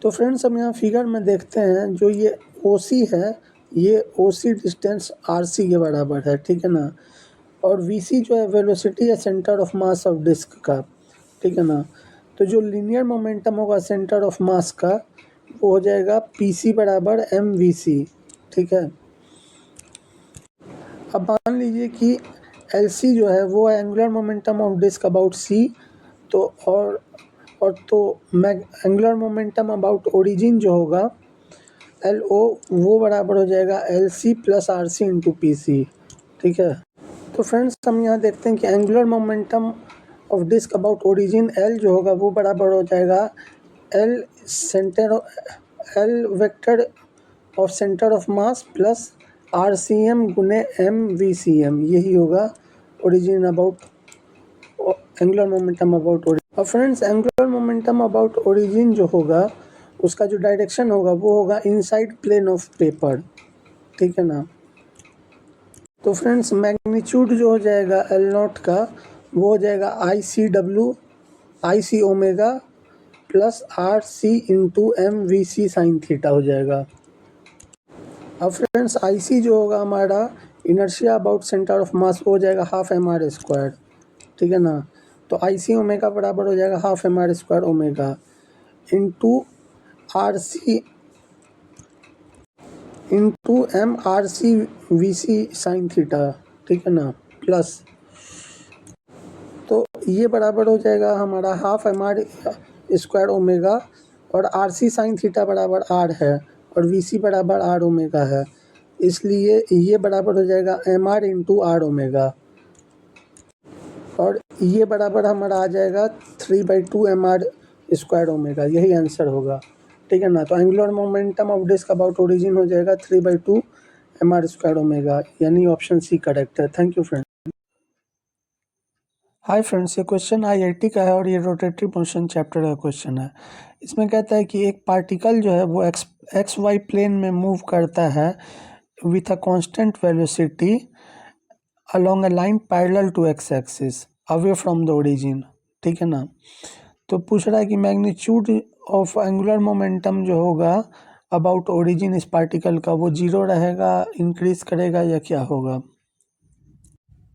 तो फ्रेंड्स हम यहाँ फिगर में देखते हैं जो ये OC है ये OC डिस्टेंस RC के बराबर है, ठीक है ना। और VC जो है वेलोसिटी है centre of mass of disc का, ठीक है ना। तो जो लीनियर मोमेंटम होगा सेंटर ऑफ मास का वो हो जाएगा PC बराबर MVC, ठीक है। अब मान लीजिए कि LC जो है वो angular momentum of disc about C, तो और तो एंगुलर मोमेंटम अबाउट ओरिजिन जो होगा LO वो बराबर हो जाएगा LC + RC इंटू PC, ठीक है। तो फ्रेंड्स हम यहाँ देखते हैं कि angular momentum of disc about origin L जो होगा वो बराबर हो जाएगा L vector of centre of mass plus RCM गुने MVCM, यही होगा origin about angular momentum about origin. और friends angular momentum about origin जो होगा उसका जो डायरेक्शन होगा वो होगा इनसाइड प्लेन ऑफ पेपर, ठीक है ना। तो फ्रेंड्स मैग्नीट्यूड जो हो जाएगा एल नॉट का वो हो जाएगा I C omega plus R C into M V C sine theta हो जाएगा। अब फ्रेंड्स आई सी जो होगा हमारा inertia about centre of mass हो जाएगा हाफ एम आर स्क्वायर, ठीक है ना। तो आई सी ओमेगा बराबर हो जाएगा half M R square omega into R C into M R C V C sine theta, ठीक है ना, प्लस तो ये बराबर हो जाएगा हमारा half M R square omega और आर सी साइन थीटा बराबर आर है और वी सी बराबर आर ओमेगा है, इसलिए ये बराबर हो जाएगा M R into R omega और ये बराबर हमारा आ जाएगा 3/2 एम आर स्क्वायर ओमेगा, यही आंसर होगा, ठीक है ना। तो angular momentum of disc about origin हो जाएगा 3/2 एम आर स्क्वायर ओमेगा, यानी ऑप्शन सी करेक्ट है। Thank you friend. Hi friends, ये क्वेश्चन आईआईटी का है और ये रोटेटरी मोशन चैप्टर का क्वेश्चन है। इसमें कहता है कि एक पार्टिकल जो है वो एक्स वाई प्लेन में मूव करता है with a constant velocity along a line parallel to X axis away from the origin, ठीक है ना। तो पूछ रहा है कि मैग्नीट्यूड ऑफ एंगुलर मोमेंटम जो होगा अबाउट ओरिजिन इस पार्टिकल का वो जीरो रहेगा, इंक्रीज करेगा या क्या होगा।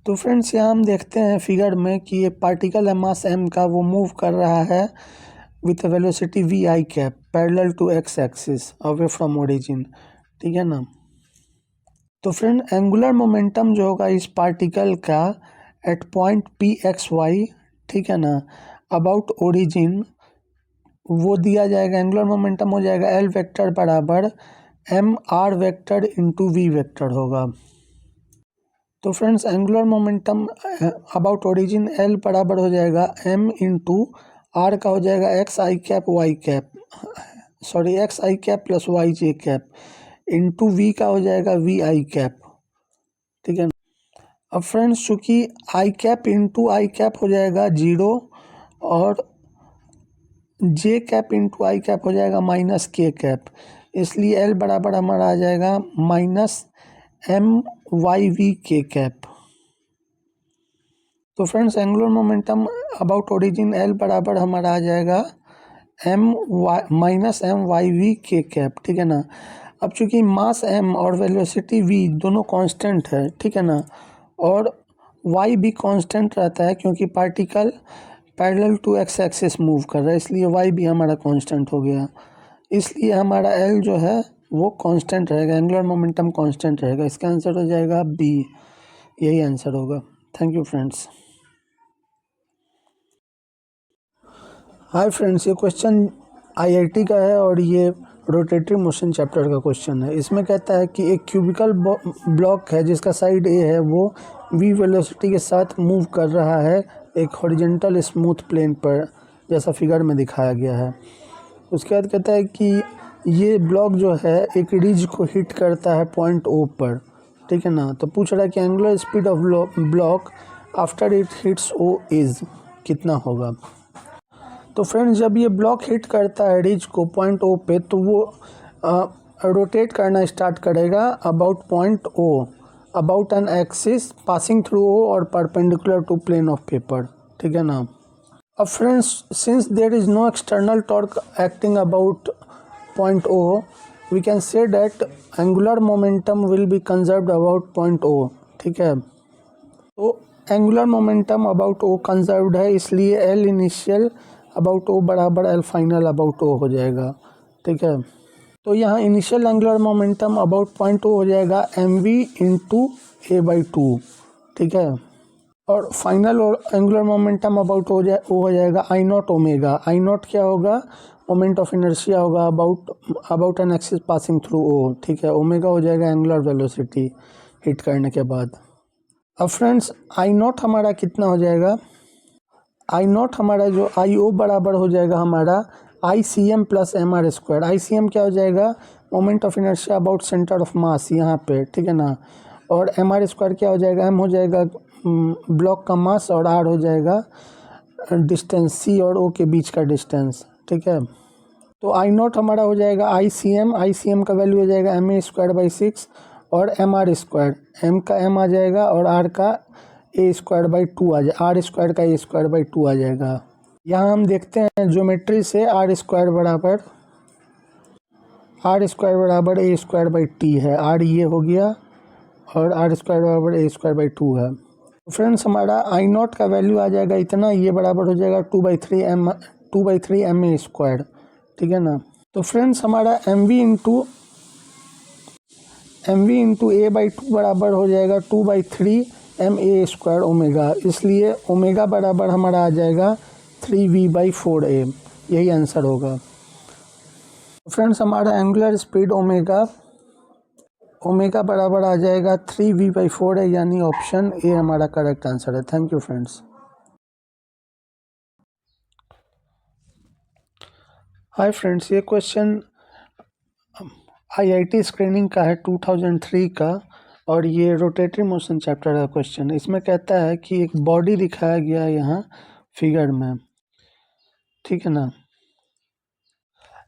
तो फ्रेंड्स यहाँ हम देखते हैं फिगर में कि ये पार्टिकल है मास m का, वो मूव कर रहा है with velocity V I cap parallel to X axis away from origin, ठीक है ना। तो फ्रेंड एंगुलर मोमेंटम जो होगा इस पार्टिकल का at point P X Y, ठीक है ना, अबाउट ओरिजिन वो दिया जाएगा। एंगुलर मोमेंटम हो जाएगा एल वेक्टर बराबर M R vector into V vector होगा। तो friends angular momentum about origin L बराबर हो जाएगा एम इंटू आर का हो जाएगा X I cap Y cap, sorry X I cap plus Y J cap into V का हो जाएगा वी आई कैप, ठीक है। अब फ्रेंड्स चूँकि आई कैप इंटू आई कैप हो जाएगा जीरो और जे कैप इंटू आई कैप हो जाएगा माइनस के कैप, इसलिए एल बराबर हमारा आ जाएगा minus M Y V K cap. तो friends angular momentum about origin L बराबर हमारा आ जाएगा M Y minus M Y V K cap, ठीक है ना। अब चूंकि मास एम और वेलोसिटी वी दोनों कांस्टेंट है, ठीक है ना, और वाई भी कांस्टेंट रहता है क्योंकि particle parallel to X axis move कर रहा है, इसलिए वाई भी हमारा कांस्टेंट हो गया, इसलिए हमारा एल जो है वो कांस्टेंट रहेगा, एंगुलर मोमेंटम कांस्टेंट रहेगा। इसका आंसर हो जाएगा बी, यही आंसर होगा। Thank you friends. Hi friends, ये क्वेश्चन आईआईटी का है और ये रोटेटरी मोशन चैप्टर का क्वेश्चन है। इसमें कहता है कि एक क्यूबिकल ब्लॉक है जिसका साइड ए है वो वी वेलोसिटी के साथ मूव कर रहा है एक हॉरिजॉन्टल स्मूथ प्लेन पर, जैसा फिगर में दिखाया गया है। उसके बाद कहता है कि ये ब्लॉक जो है एक रिज को हिट करता है पॉइंट ओ पर, ठीक है ना। तो पूछ रहा है कि angular speed of block after it hits O is कितना होगा। तो फ्रेंड्स जब ये ब्लॉक हिट करता है रिज को पॉइंट ओ पे तो वो रोटेट करना स्टार्ट करेगा about point O about an axis passing through O और perpendicular to plane of paper, ठीक है ना। अब friends since there is no external torque acting about point O, we can say that angular momentum will be conserved about point O, ठीक है। तो angular momentum about O conserved है, इसलिए L initial about ओ बराबर L final about O हो जाएगा, ठीक है। तो यहाँ initial angular momentum about point O हो जाएगा M V into A by two, ठीक है। और final angular momentum about O हो जाएगा I naught omega. I naught क्या होगा, मोमेंट ऑफ इनर्शिया होगा about an axis passing through O, ठीक है। ओमेगा हो जाएगा एंगुलर वेलोसिटी हिट करने के बाद। अब फ्रेंड्स आई नॉट हमारा कितना हो जाएगा, आई नॉट हमारा जो आई ओ बराबर हो जाएगा हमारा I C M plus M R square. I C M क्या हो जाएगा, moment of inertia about centre of mass यहाँ पे, ठीक है ना। और एम आर स्क्वायर क्या हो जाएगा, एम हो जाएगा ब्लॉक का मास और आर हो जाएगा डिस्टेंस सी और ओ के बीच का डिस्टेंस, ठीक है। तो आई नॉट हमारा हो जाएगा आई सी एम का वैल्यू हो जाएगा ma²/6 और mr², m का m आ जाएगा और r का a²/2 आ जाए, r² का a²/2 आ जाएगा। यहाँ हम देखते हैं ज्योमेट्री से r² बराबर a²/t है, r ये हो गया और r² बराबर a²/2 है। फ्रेंड्स हमारा आई नॉट का वैल्यू आ जाएगा इतना, ये बराबर हो जाएगा 2/3 ma², ठीक है ना। तो फ्रेंड्स हमारा एम वी इंटू a/2 बराबर हो जाएगा 2/3 ma² ओमेगा, इसलिए ओमेगा बराबर हमारा आ जाएगा 3v/4a, यही आंसर होगा। फ्रेंड्स हमारा एंगुलर स्पीड ओमेगा बराबर आ जाएगा 3v/4a, यानी ऑप्शन ए हमारा करेक्ट आंसर है। Thank you friends. Hi friends, ये क्वेश्चन आईआईटी स्क्रीनिंग का है 2003 का, और ये रोटेटरी मोशन चैप्टर का क्वेश्चन है। इसमें कहता है कि एक बॉडी दिखाया गया है यहाँ फिगर में, ठीक है ना।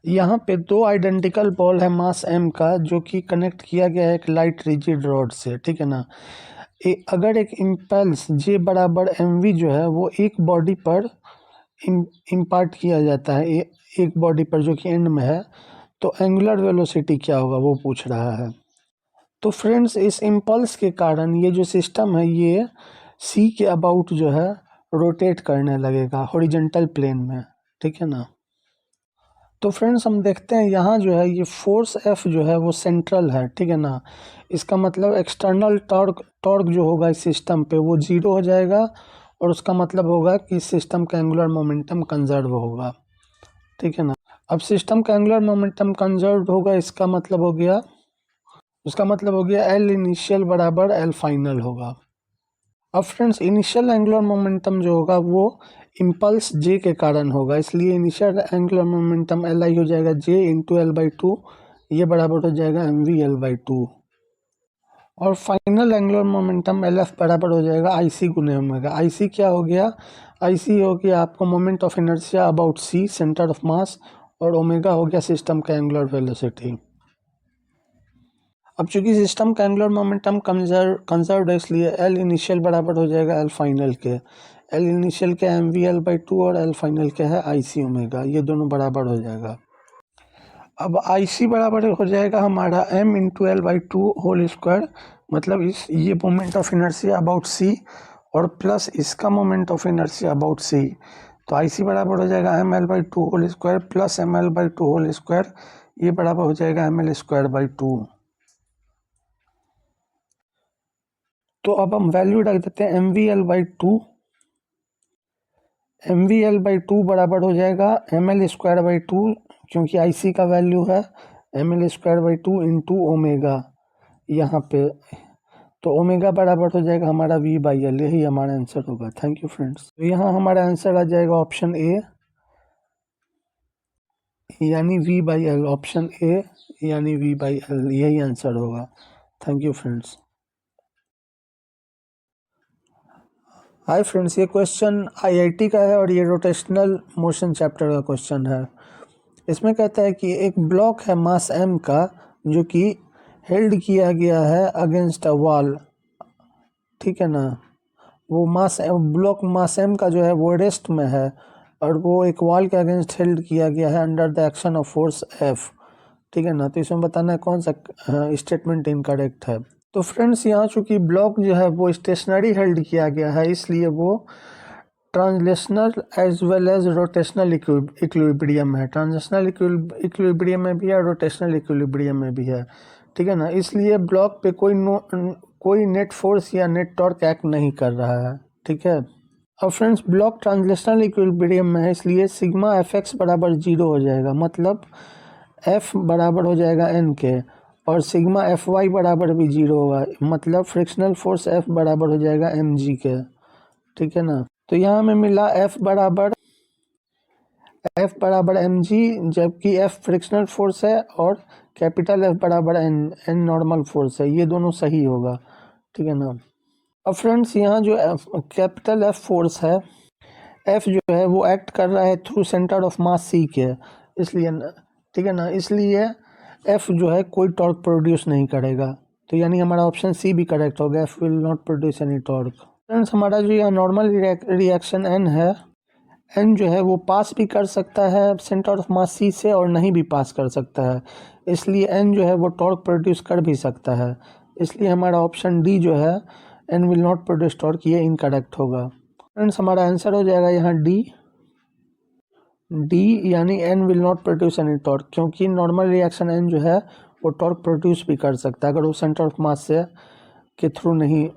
यहाँ पे दो आइडेंटिकल बॉल है मास m का, जो कि कनेक्ट किया गया है एक लाइट रिजिड रॉड से, ठीक है ना। अगर एक इम्पल्स j बराबर mv जो है वो एक बॉडी पर इम्पार्ट किया जाता है, एक बॉडी पर जो कि एंड में है, तो एंगुलर वेलोसिटी क्या होगा वो पूछ रहा है। तो फ्रेंड्स इस इम्पल्स के कारण ये जो सिस्टम है ये c के अबाउट जो है रोटेट करने लगेगा हॉरिजॉन्टल प्लेन में, ठीक है ना। तो फ्रेंड्स हम देखते हैं यहाँ जो है ये फोर्स F जो है वो सेंट्रल है, ठीक है ना। इसका मतलब एक्सटर्नल टॉर्क जो होगा इस सिस्टम पे वो 0 हो जाएगा, और उसका मतलब होगा कि सिस्टम का एंगुलर मोमेंटम कंजर्व होगा, ठीक है ना। अब सिस्टम का एंगुलर मोमेंटम कंजर्व होगा, उसका मतलब हो गया L इनिशियल बराबर L फाइनल होगा। अब फ्रेंड्स इनिशियल एंगुलर मोमेंटम जो होगा वो इम्पल्स J के कारण होगा, इसलिए इनिशियल एंगुलर मोमेंटम Li हो जाएगा J इंटू L/2, ये बराबर हो जाएगा mv/L/2। और फाइनल एंगुलर मोमेंटम LF बराबर हो जाएगा IC गुने ओमेगा। IC क्या हो गया? IC हो गया आपको moment of inertia about C, centre of मास, और ओमेगा हो गया सिस्टम का एंगुलर वेलोसिटी। अब चूंकि सिस्टम का एंगुलर मोमेंटम कंजर्व्ड है, इसलिए L इनिशियल बराबर हो जाएगा L फाइनल के। L इनिशियल के mv/L/2 और L फाइनल के है IC ओमेगा, ये दोनों बराबर हो जाएगा। अब IC बराबर हो जाएगा हमारा m into L/2 whole square, मतलब ये moment of inertia about C और प्लस इसका moment of inertia about C। तो IC बराबर हो जाएगा mL/2 whole square plus mL/2 whole square, ये बराबर हो जाएगा mL²/2। तो अब हम वैल्यू रख देते हैं mvL/2 बराबर हो जाएगा mL²/2, क्योंकि IC का वैल्यू है mL²/2 इंटू ओमेगा यहाँ पे, तो ओमेगा बराबर हो जाएगा हमारा v/L, यही हमारा आंसर होगा। Thank you friends. तो यहाँ हमारा आंसर आ जाएगा ऑप्शन ए, यानी v/L, ऑप्शन ए यानी v/L, यही आंसर होगा। Thank you friends. Hi friends, ये क्वेश्चन आईआईटी का है और ये रोटेशनल मोशन चैप्टर का क्वेश्चन है। इसमें कहता है कि एक ब्लॉक है मास m का, जो कि हेल्ड किया गया है अगेंस्ट अ वॉल, ठीक है ना। वो ब्लॉक मास m का जो है वो रेस्ट में है, और वो एक वॉल के अगेंस्ट हेल्ड किया गया है under the action of force F, ठीक है ना। तो इसमें बताना है कौन सा स्टेटमेंट इनकरेक्ट है। तो फ्रेंड्स यहाँ चूँकि ब्लॉक जो है वो स्टेशनरी हेल्ड किया गया है, इसलिए वो translational as well as rotational equilibrium है। ट्रांसलेशनल इक्विलिब्रियम में भी है, रोटेशनल इक्विलिब्रियम में भी है, ठीक है ना। इसलिए ब्लॉक पे कोई नेट फोर्स या नेट टॉर्क एक्ट नहीं कर रहा है, ठीक है। अब फ्रेंड्स ब्लॉक ट्रांसलेशनल इक्विलिब्रियम में है, इसलिए सिग्मा Fx बराबर 0 हो जाएगा, मतलब F बराबर हो जाएगा n के, और सिग्मा Fy बराबर भी 0 होगा, मतलब फ्रिक्शनल फोर्स F बराबर हो जाएगा mg के, ठीक है ना। तो यहाँ हमें मिला F बराबर mg, जबकि F फ्रिक्शनल फोर्स है और कैपिटल F बराबर n नॉर्मल फोर्स है, ये दोनों सही होगा, ठीक है ना। अब फ्रेंड्स यहाँ जो कैपिटल F फोर्स है, F जो है वो एक्ट कर रहा है through centre of mass C के, इसलिए ठीक है ना, इसलिए एफ जो है कोई टॉर्क प्रोड्यूस नहीं करेगा। तो यानी हमारा ऑप्शन सी भी करेक्ट होगा, F will not produce any torque. Friends हमारा जो यह नॉर्मल रिएक्शन एन है, एन जो है वो पास भी कर सकता है सेंटर ऑफ मास सी से और नहीं भी पास कर सकता है, इसलिए एन जो है वो टॉर्क प्रोड्यूस कर भी सकता है। इसलिए हमारा ऑप्शन डी जो है N will not produce torque, ये इनकरेक्ट होगा। फ्रेंड्स हमारा आंसर हो जाएगा यहाँ डी यानी N will not produce any torque, क्योंकि नॉर्मल रिएक्शन एन जो है वो टॉर्क प्रोड्यूस भी कर सकता है अगर वो सेंटर ऑफ मास से के थ्रू नहीं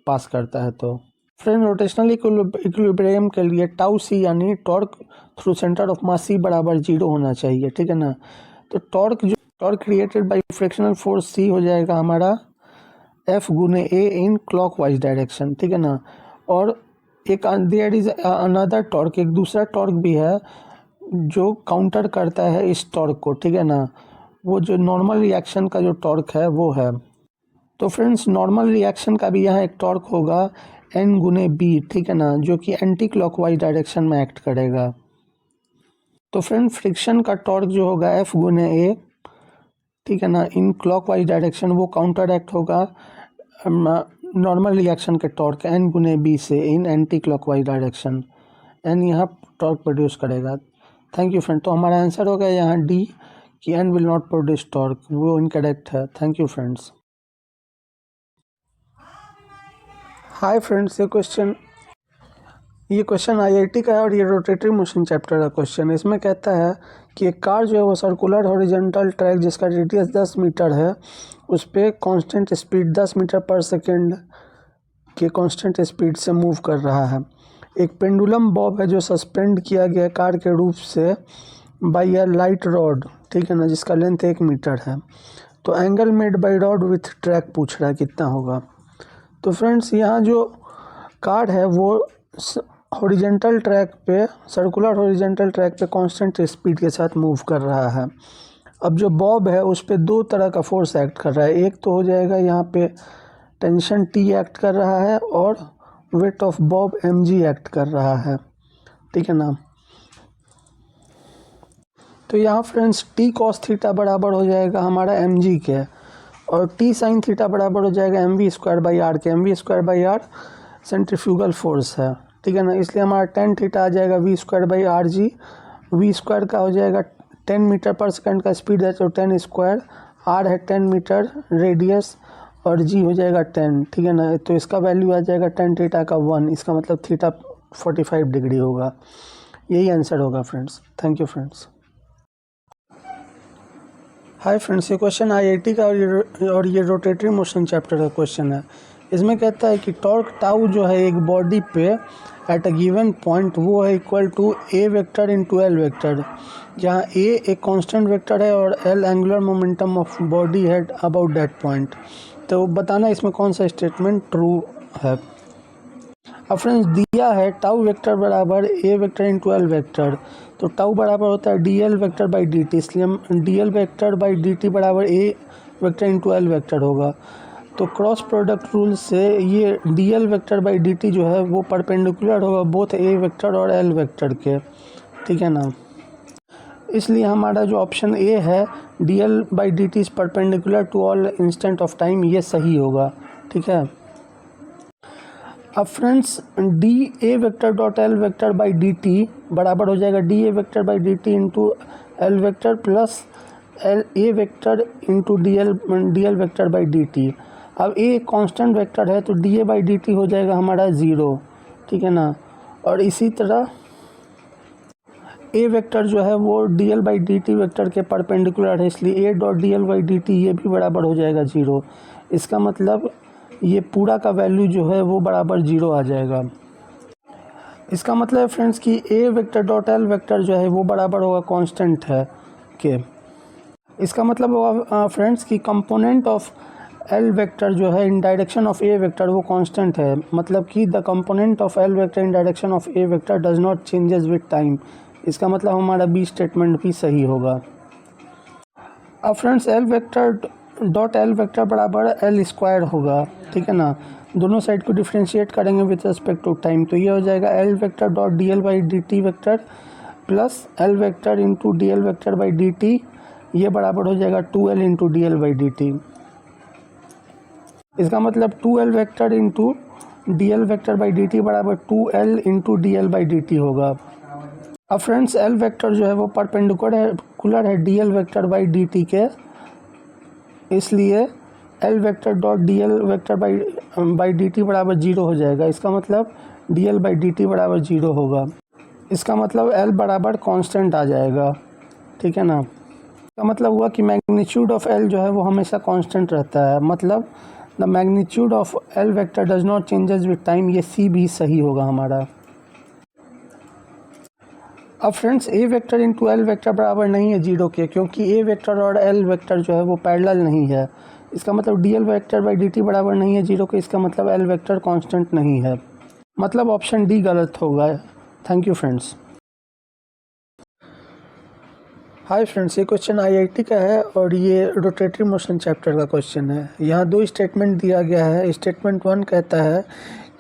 पास करता है तो। फ्रेंड रोटेशनल इक्विलिब्रियम के लिए टाउ सी यानी torque through centre of mass C बराबर 0 होना चाहिए, ठीक है ना। तो torque created by frictional force C हो जाएगा हमारा एफ गुने ए इन क्लॉकवाइज डायरेक्शन, ठीक है ना। और एक देयर इज अनदर टॉर्क, एक दूसरा टॉर्क भी है जो काउंटर करता है इस टॉर्क को, ठीक है ना। वो जो नॉर्मल रिएक्शन का जो टॉर्क है वो है। तो फ्रेंड्स नॉर्मल रिएक्शन का भी यहाँ एक टॉर्क होगा एन गुने बी, ठीक है ना, जो कि एंटी क्लॉकवाइज डायरेक्शन में एक्ट करेगा। तो फ्रेंड फ्रिक्शन का टॉर्क जो होगा एफ गुने ए, ठीक है ना, इन क्लॉकवाइज डायरेक्शन वो काउंटर एक्ट होगा नॉर्मल रिएक्शन के टॉर्क एन गुने बी से in anticlockwise direction. N यहाँ टॉर्क प्रोड्यूस करेगा। Thank you friend. तो हमारा आंसर हो गया यहाँ डी कि N will not produce torque, वो इनकरेक्ट है। Thank you friends. Hi friends, ये क्वेश्चन आईआईटी का है और ये रोटेटरी मोशन चैप्टर का क्वेश्चन है। इसमें कहता है कि एक कार जो है वो सर्कुलर हॉरिजॉन्टल ट्रैक जिसका रेडियस 10 मीटर है उस पर कांस्टेंट स्पीड 10 मीटर पर सेकेंड के कांस्टेंट स्पीड से मूव कर रहा है। एक पेंडुलम बॉब है जो सस्पेंड किया गया कार के रूप से बाय अ लाइट रॉड, ठीक है ना, जिसका लेंथ 1 मीटर है। तो angle made by rod with track पूछ रहा है कितना होगा। तो फ्रेंड्स यहाँ जो कार है वो हॉरिजॉन्टल ट्रैक पे, सर्कुलर हॉरिजॉन्टल ट्रैक पे कांस्टेंट स्पीड के साथ मूव कर रहा है। अब जो बॉब है उस पे दो तरह का फोर्स एक्ट कर रहा है। एक तो हो जाएगा यहाँ पे टेंशन टी एक्ट कर रहा है और weight of Bob mg act कर रहा है, ठीक है ना। तो यहाँ फ्रेंड्स टी कॉस थीटा बराबर हो जाएगा हमारा mg के और टी साइन थीटा बराबर हो जाएगा mv स्क्वायर बाई आर के। mv square by R centrifugal force है, ठीक है ना, इसलिए हमारा टेन थीटा आ जाएगा V square by R G. V square का हो जाएगा 10 मीटर पर सेकंड का स्पीड है तो 10 स्क्वायर, आर है 10 मीटर रेडियस और जी हो जाएगा 10, ठीक है ना। तो इसका वैल्यू आ जाएगा 10 थीटा का 1, इसका मतलब थीटा 45 डिग्री होगा। यही आंसर होगा friends. Thank you friends. Hi friends, ये क्वेश्चन आईआईटी का और ये रोटेटरी मोशन चैप्टर का क्वेश्चन है। इसमें कहता है कि टॉर्क टाउ जो है एक बॉडी पे एट अ गिवन पॉइंट वो है equal to A vector into L vector, जहाँ ए एक कांस्टेंट वेक्टर है और L angular momentum of body है अबाउट दैट पॉइंट। तो बताना इसमें कौन सा स्टेटमेंट ट्रू है। अब फ्रेंड्स दिया है टाउ वेक्टर बराबर ए वेक्टर इंटू एल वेक्टर, तो टाउ बराबर होता है D L vector by D T, इसलिए हम D L vector by D T बराबर ए वेक्टर इंटू एल वेक्टर होगा। तो क्रॉस प्रोडक्ट रूल से ये D L vector by D T जो है वो परपेंडिकुलर होगा बोथ ए वेक्टर और एल वेक्टर के, ठीक है ना। इसलिए हमारा जो ऑप्शन ए है D L by D T is perpendicular to all instant of time, ये सही होगा, ठीक है। अब friends D A vector dot L vector by D T बराबर हो जाएगा D A vector by D T into L vector plus L A vector into D L vector by D T. अब ए कांस्टेंट वेक्टर है तो D A by D T हो जाएगा हमारा 0, ठीक है ना। और इसी तरह ए वेक्टर जो है वो D L by D T vector के परपेंडिकुलर है, इसलिए ए dot D L by D T ये भी बराबर हो जाएगा 0। इसका मतलब ये पूरा का वैल्यू जो है वो बराबर 0 आ जाएगा। इसका मतलब फ्रेंड्स कि ए वेक्टर डॉट एल वेक्टर जो है वो बराबर होगा कांस्टेंट है के। इसका मतलब होगा फ्रेंड्स कि कंपोनेंट ऑफ एल वेक्टर जो है इन डायरेक्शन ऑफ ए वेक्टर वो कांस्टेंट है, मतलब कि the component of L vector in direction of A vector does not changes with time. इसका मतलब हमारा बी स्टेटमेंट भी सही होगा। अब friends L vector dot L vector बराबर एल स्क्वायर होगा, ठीक है ना। दोनों साइड को डिफ्रेंशिएट करेंगे विथ रिस्पेक्ट टू टाइम, तो ये हो जाएगा L vector dot D L by D T vector plus L vector into D L vector by D T, ये बराबर हो जाएगा 2l into D L by D T. इसका मतलब 2l vector into D L vector by D T बराबर 2l into D L by D T होगा। अब friends L vector जो है वो परपेंडिकुलर है D L vector by D T के, इसलिए L vector dot D L vector by D T बराबर 0 हो जाएगा। इसका मतलब D L by D T बराबर 0 होगा। इसका मतलब एल बराबर कांस्टेंट आ जाएगा, ठीक है ना। इसका मतलब हुआ कि मैग्नीट्यूड ऑफ एल जो है वो हमेशा कांस्टेंट रहता है, मतलब the magnitude of L vector does not changes with time, ये सी भी सही होगा हमारा। अब फ्रेंड्स ए वेक्टर इंटू एल वेक्टर बराबर नहीं है 0 के, क्योंकि ए वेक्टर और एल वेक्टर जो है वो पैरेलल नहीं है। इसका मतलब D L vector by D T बराबर नहीं है 0 के, इसका मतलब एल वेक्टर कांस्टेंट नहीं है, मतलब ऑप्शन डी गलत होगा। Thank you friends. Hi friends, ये क्वेश्चन आईआईटी का है और ये रोटेटरी मोशन चैप्टर का क्वेश्चन है। यहाँ 2 स्टेटमेंट दिया गया है। स्टेटमेंट 1 कहता है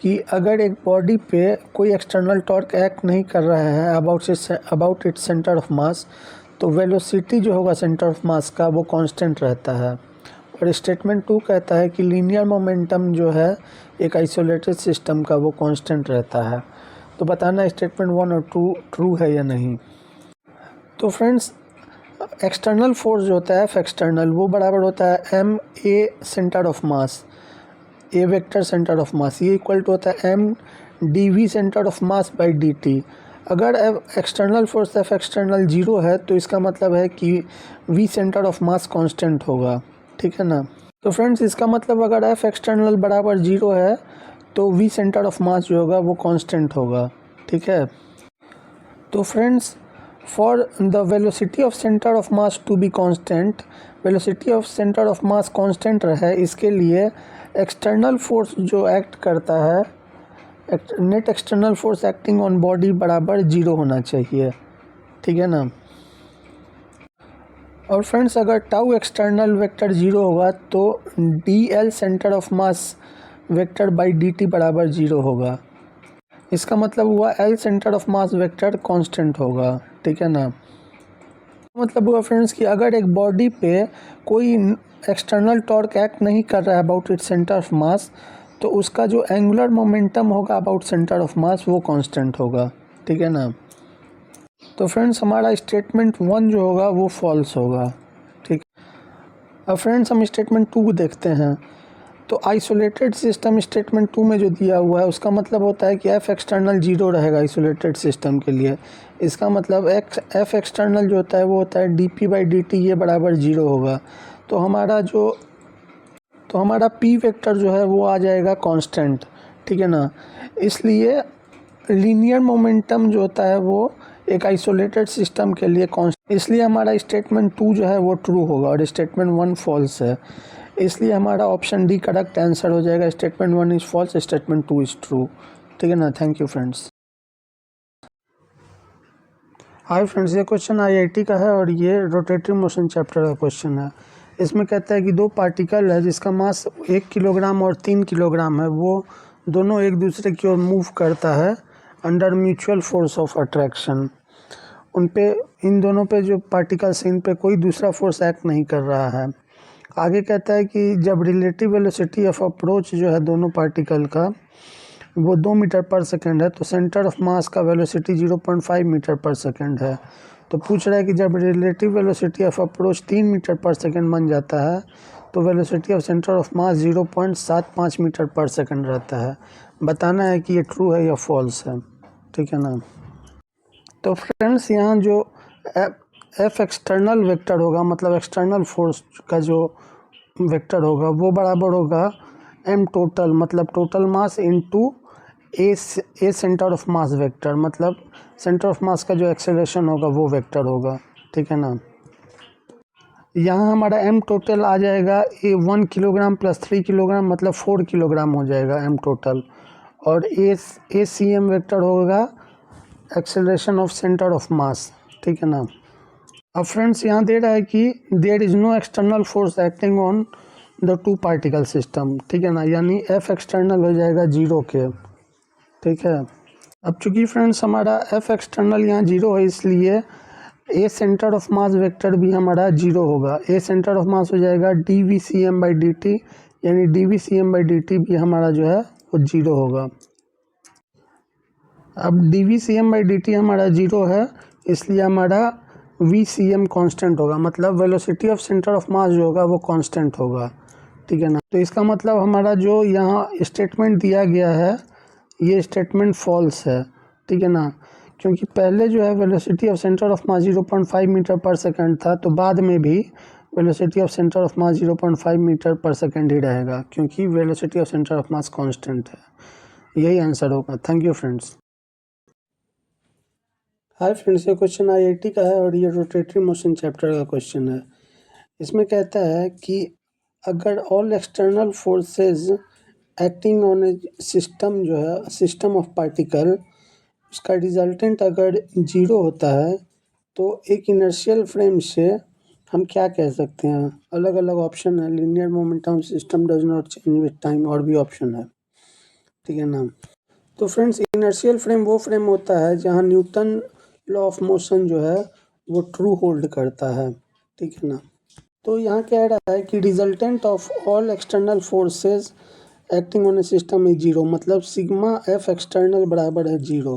कि अगर एक बॉडी पे कोई एक्सटर्नल टॉर्क एक्ट नहीं कर रहा है अबाउट इट्स सेंटर ऑफ मास, तो वेलोसिटी जो होगा सेंटर ऑफ मास का वो कांस्टेंट रहता है। और स्टेटमेंट 2 कहता है कि लीनियर मोमेंटम जो है एक आइसोलेटेड सिस्टम का वो कांस्टेंट रहता है। तो बताना स्टेटमेंट 1 और 2 ट्रू है या नहीं। तो फ्रेंड्स एक्सटर्नल फोर्स जो होता है एफ एक्सटर्नल, वो बराबर होता है M A centre of mass, A vector centre of mass, ये इक्वल टू होता है M D V centre of mass by D T. अगर एक्सटर्नल फोर्स एफ एक्सटर्नल 0 है तो इसका मतलब है कि V centre of mass constant होगा, ठीक है ना। तो फ्रेंड्स इसका मतलब अगर एफ एक्सटर्नल बराबर 0 है तो वी सेंटर ऑफ मास जो होगा वो कांस्टेंट होगा, ठीक है। तो friends for the velocity of centre of mass to be constant, velocity of centre of mass constant रहे, इसके लिए एक्सटर्नल फोर्स जो एक्ट करता है, net external force acting on body बराबर 0 होना चाहिए, ठीक है ना। और फ्रेंड्स अगर टाउ एक्सटर्नल वेक्टर 0 होगा तो D L centre of mass vector by D T बराबर 0 होगा। इसका मतलब हुआ L centre of mass vector constant होगा, ठीक है ना। मतलब हुआ फ्रेंड्स कि अगर एक बॉडी पे कोई एक्सटर्नल टॉर्क एक्ट नहीं कर रहा है अबाउट इट्स सेंटर ऑफ मास, तो उसका जो एंगुलर मोमेंटम होगा अबाउट सेंटर ऑफ मास वो कांस्टेंट होगा, ठीक है ना। तो फ्रेंड्स हमारा स्टेटमेंट 1 जो होगा वो फॉल्स होगा, ठीक। अब फ्रेंड्स हम स्टेटमेंट 2 देखते हैं। तो आइसोलेटेड सिस्टम स्टेटमेंट 2 में जो दिया हुआ है उसका मतलब होता है कि एफ एक्सटर्नल 0 रहेगा आइसोलेटेड सिस्टम के लिए। इसका मतलब एफ एक्सटर्नल जो होता है वो होता है D P by D T, ये बराबर 0 होगा। तो हमारा पी वेक्टर जो है वो आ जाएगा कांस्टेंट, ठीक है ना। इसलिए लीनियर मोमेंटम जो होता है वो एक आइसोलेटेड सिस्टम के लिए कांस्टेंट, इसलिए हमारा स्टेटमेंट 2 जो है वो ट्रू होगा और स्टेटमेंट 1 फॉल्स है। इसलिए हमारा ऑप्शन डी करेक्ट आंसर हो जाएगा। Statement 1 is false, statement 2 is true, ठीक है ना। Thank you friends. Hi friends, ये क्वेश्चन आईआईटी का है और ये रोटेटरी मोशन चैप्टर का क्वेश्चन है। इसमें कहता है कि 2 पार्टिकल है जिसका मास 1 किलोग्राम और 3 किलोग्राम है, वो दोनों एक दूसरे की ओर मूव करता है under mutual force of attraction. इन दोनों पे जो पार्टिकल्स इन पे कोई दूसरा फोर्स एक्ट नहीं कर रहा है। आगे कहता है कि जब रिलेटिव वेलोसिटी ऑफ अप्रोच जो है दोनों पार्टिकल का वो 2 मीटर पर सेकेंड है, तो सेंटर ऑफ मास का वेलोसिटी 0.5 मीटर पर सेकेंड है। तो पूछ रहा है कि जब relative velocity of approach 3 metre पर सेकेंड बन जाता है तो velocity of centre of mass 0.75 metre पर सेकेंड रहता है। बताना है कि ये ट्रू है या फॉल्स है, ठीक है ना। तो फ्रेंड्स यहाँ जो एफ एक्सटर्नल वेक्टर होगा, मतलब एक्सटर्नल फोर्स का जो वेक्टर होगा वो बराबर होगा एम टोटल, मतलब total mass into A centre of mass vector, मतलब सेंटर ऑफ मास का जो एक्सेलरेशन होगा वो वेक्टर होगा, ठीक है ना। यहाँ हमारा एम टोटल आ जाएगा 1 किलोग्राम प्लस 3 किलोग्राम, मतलब 4 किलोग्राम हो जाएगा एम टोटल। और ए सी एम वेक्टर होगा एक्सेलरेशन ऑफ सेंटर ऑफ मास, ठीक है ना। अब फ्रेंड्स यहाँ दे रहा है कि there is no external force acting on the 2 particle system, ठीक है ना, यानी एफ एक्सटर्नल हो जाएगा 0 के, ठीक है। अब चूंकि फ्रेंड्स हमारा एफ एक्सटर्नल यहाँ जीरो है, इसलिए ए सेंटर ऑफ मास वेक्टर भी हमारा जीरो होगा। ए सेंटर ऑफ मास हो जाएगा D V C M by D T, यानी D V C M by D T भी हमारा जो है वो जीरो होगा। अब D V C M by D T हमारा जीरो है, इसलिए हमारा वी सी एम कॉन्स्टेंट होगा, मतलब velocity of centre of mass जो होगा वो कॉन्स्टेंट होगा, ठीक है ना। तो इसका मतलब हमारा जो यहाँ स्टेटमेंट दिया गया है ये स्टेटमेंट फॉल्स है, ठीक है ना, क्योंकि पहले जो है velocity of centre of mass 0.5 metre पर सेकंड था, तो बाद में भी velocity of centre of mass 0.5 metre पर सेकंड ही रहेगा, क्योंकि velocity of centre of mass constant है। यही आंसर होगा। Thank you friends. Hi friends, ये क्वेश्चन आईआईटी का है और ये रोटेटरी मोशन चैप्टर का क्वेश्चन है। इसमें कहता है कि अगर all external forces acting on a system जो है सिस्टम ऑफ पार्टिकल, उसका रिजल्टेंट अगर जीरो होता है तो एक इनर्शियल फ्रेम से हम क्या कह सकते हैं। अलग अलग ऑप्शन है, linear momentum system does not change with time, और भी ऑप्शन है, ठीक है ना। तो फ्रेंड्स इनर्शियल फ्रेम वो फ्रेम होता है जहाँ न्यूटन लॉ ऑफ मोशन जो है वो ट्रू होल्ड करता है, ठीक है ना। तो यहाँ कह रहा है कि resultant of all external forces acting on a system is zero, मतलब सिग्मा एफ एक्सटर्नल बराबर है जीरो,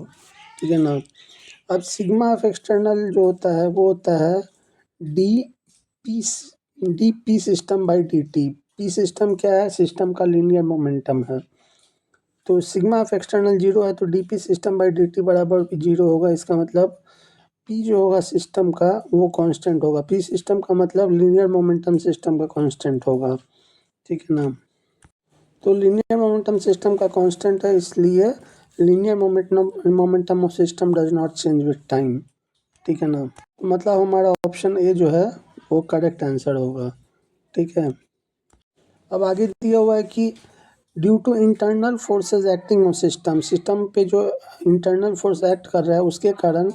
ठीक है ना। अब सिग्मा एफ एक्सटर्नल जो होता है वो होता है D P system by D T. P system क्या है? सिस्टम का लीनियर मोमेंटम है। तो सिग्मा एफ एक्सटर्नल जीरो है तो D P system by D T बराबर जीरो होगा। इसका मतलब पी जो होगा सिस्टम का वो कांस्टेंट होगा। पी सिस्टम का मतलब लीनियर मोमेंटम सिस्टम का कांस्टेंट होगा, ठीक है ना। तो लीनियर मोमेंटम सिस्टम का कांस्टेंट है, इसलिए linear momentum of system does not change with time, ठीक है ना। मतलब हमारा ऑप्शन ए जो है वो करेक्ट आंसर होगा, ठीक है। अब आगे दिया हुआ है कि due to internal forces acting on system, system पे जो इंटरनल फोर्स एक्ट कर रहा है उसके कारण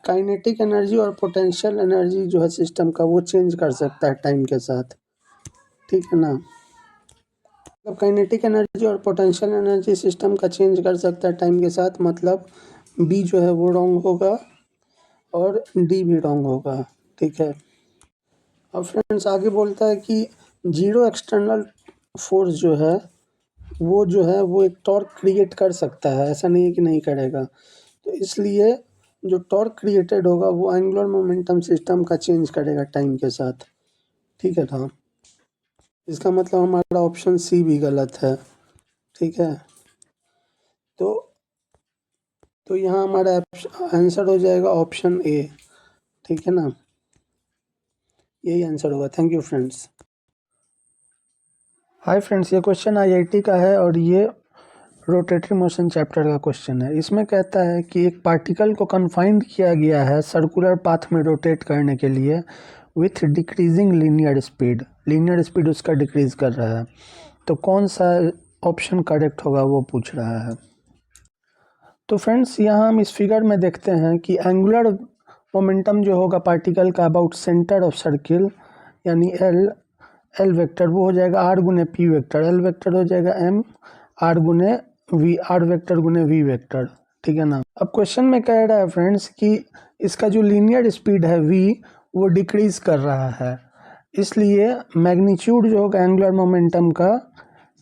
काइनेटिक एनर्जी और पोटेंशियल एनर्जी जो है सिस्टम का वो चेंज कर सकता है टाइम के साथ, ठीक है ना। मतलब काइनेटिक एनर्जी और पोटेंशियल एनर्जी सिस्टम का चेंज कर सकता है टाइम के साथ, मतलब बी जो है वो रॉन्ग होगा और डी भी रॉन्ग होगा, ठीक है। अब फ्रेंड्स आगे बोलता है कि जीरो एक्सटर्नल फोर्स जो है वो एक टॉर्क क्रिएट कर सकता है, ऐसा नहीं है कि नहीं करेगा। तो इसलिए जो टॉर्क क्रिएटेड होगा वो एंगुलर मोमेंटम सिस्टम का चेंज करेगा टाइम के साथ, ठीक है ना। इसका मतलब हमारा ऑप्शन सी भी गलत है, ठीक है। तो यहाँ हमारा आंसर हो जाएगा ऑप्शन ए, ठीक है ना। यही आंसर होगा। Thank you friends. Hi friends, ये क्वेश्चन आईआईटी का है और ये रोटेटरी मोशन चैप्टर का क्वेश्चन है। इसमें कहता है कि एक पार्टिकल को कन्फाइंड किया गया है सर्कुलर पाथ में रोटेट करने के लिए विथ डिक्रीजिंग लीनियर स्पीड उसका डिक्रीज कर रहा है, तो कौन सा ऑप्शन करेक्ट होगा वो पूछ रहा है। तो फ्रेंड्स यहाँ हम इस फिगर में देखते हैं कि एंगुलर मोमेंटम जो होगा पार्टिकल का अबाउट सेंटर ऑफ सर्किल यानी एल वेक्टर वो हो जाएगा आर गुने पी वेक्टर, एल वेक्टर हो जाएगा एम आर गुने वी, आर वेक्टर गुने वी वेक्टर, ठीक है ना। अब क्वेश्चन में कह रहा है फ्रेंड्स कि इसका जो लीनियर स्पीड है वी वो डिक्रीज कर रहा है, इसलिए मैग्नीट्यूड जो होगा एंगुलर मोमेंटम का,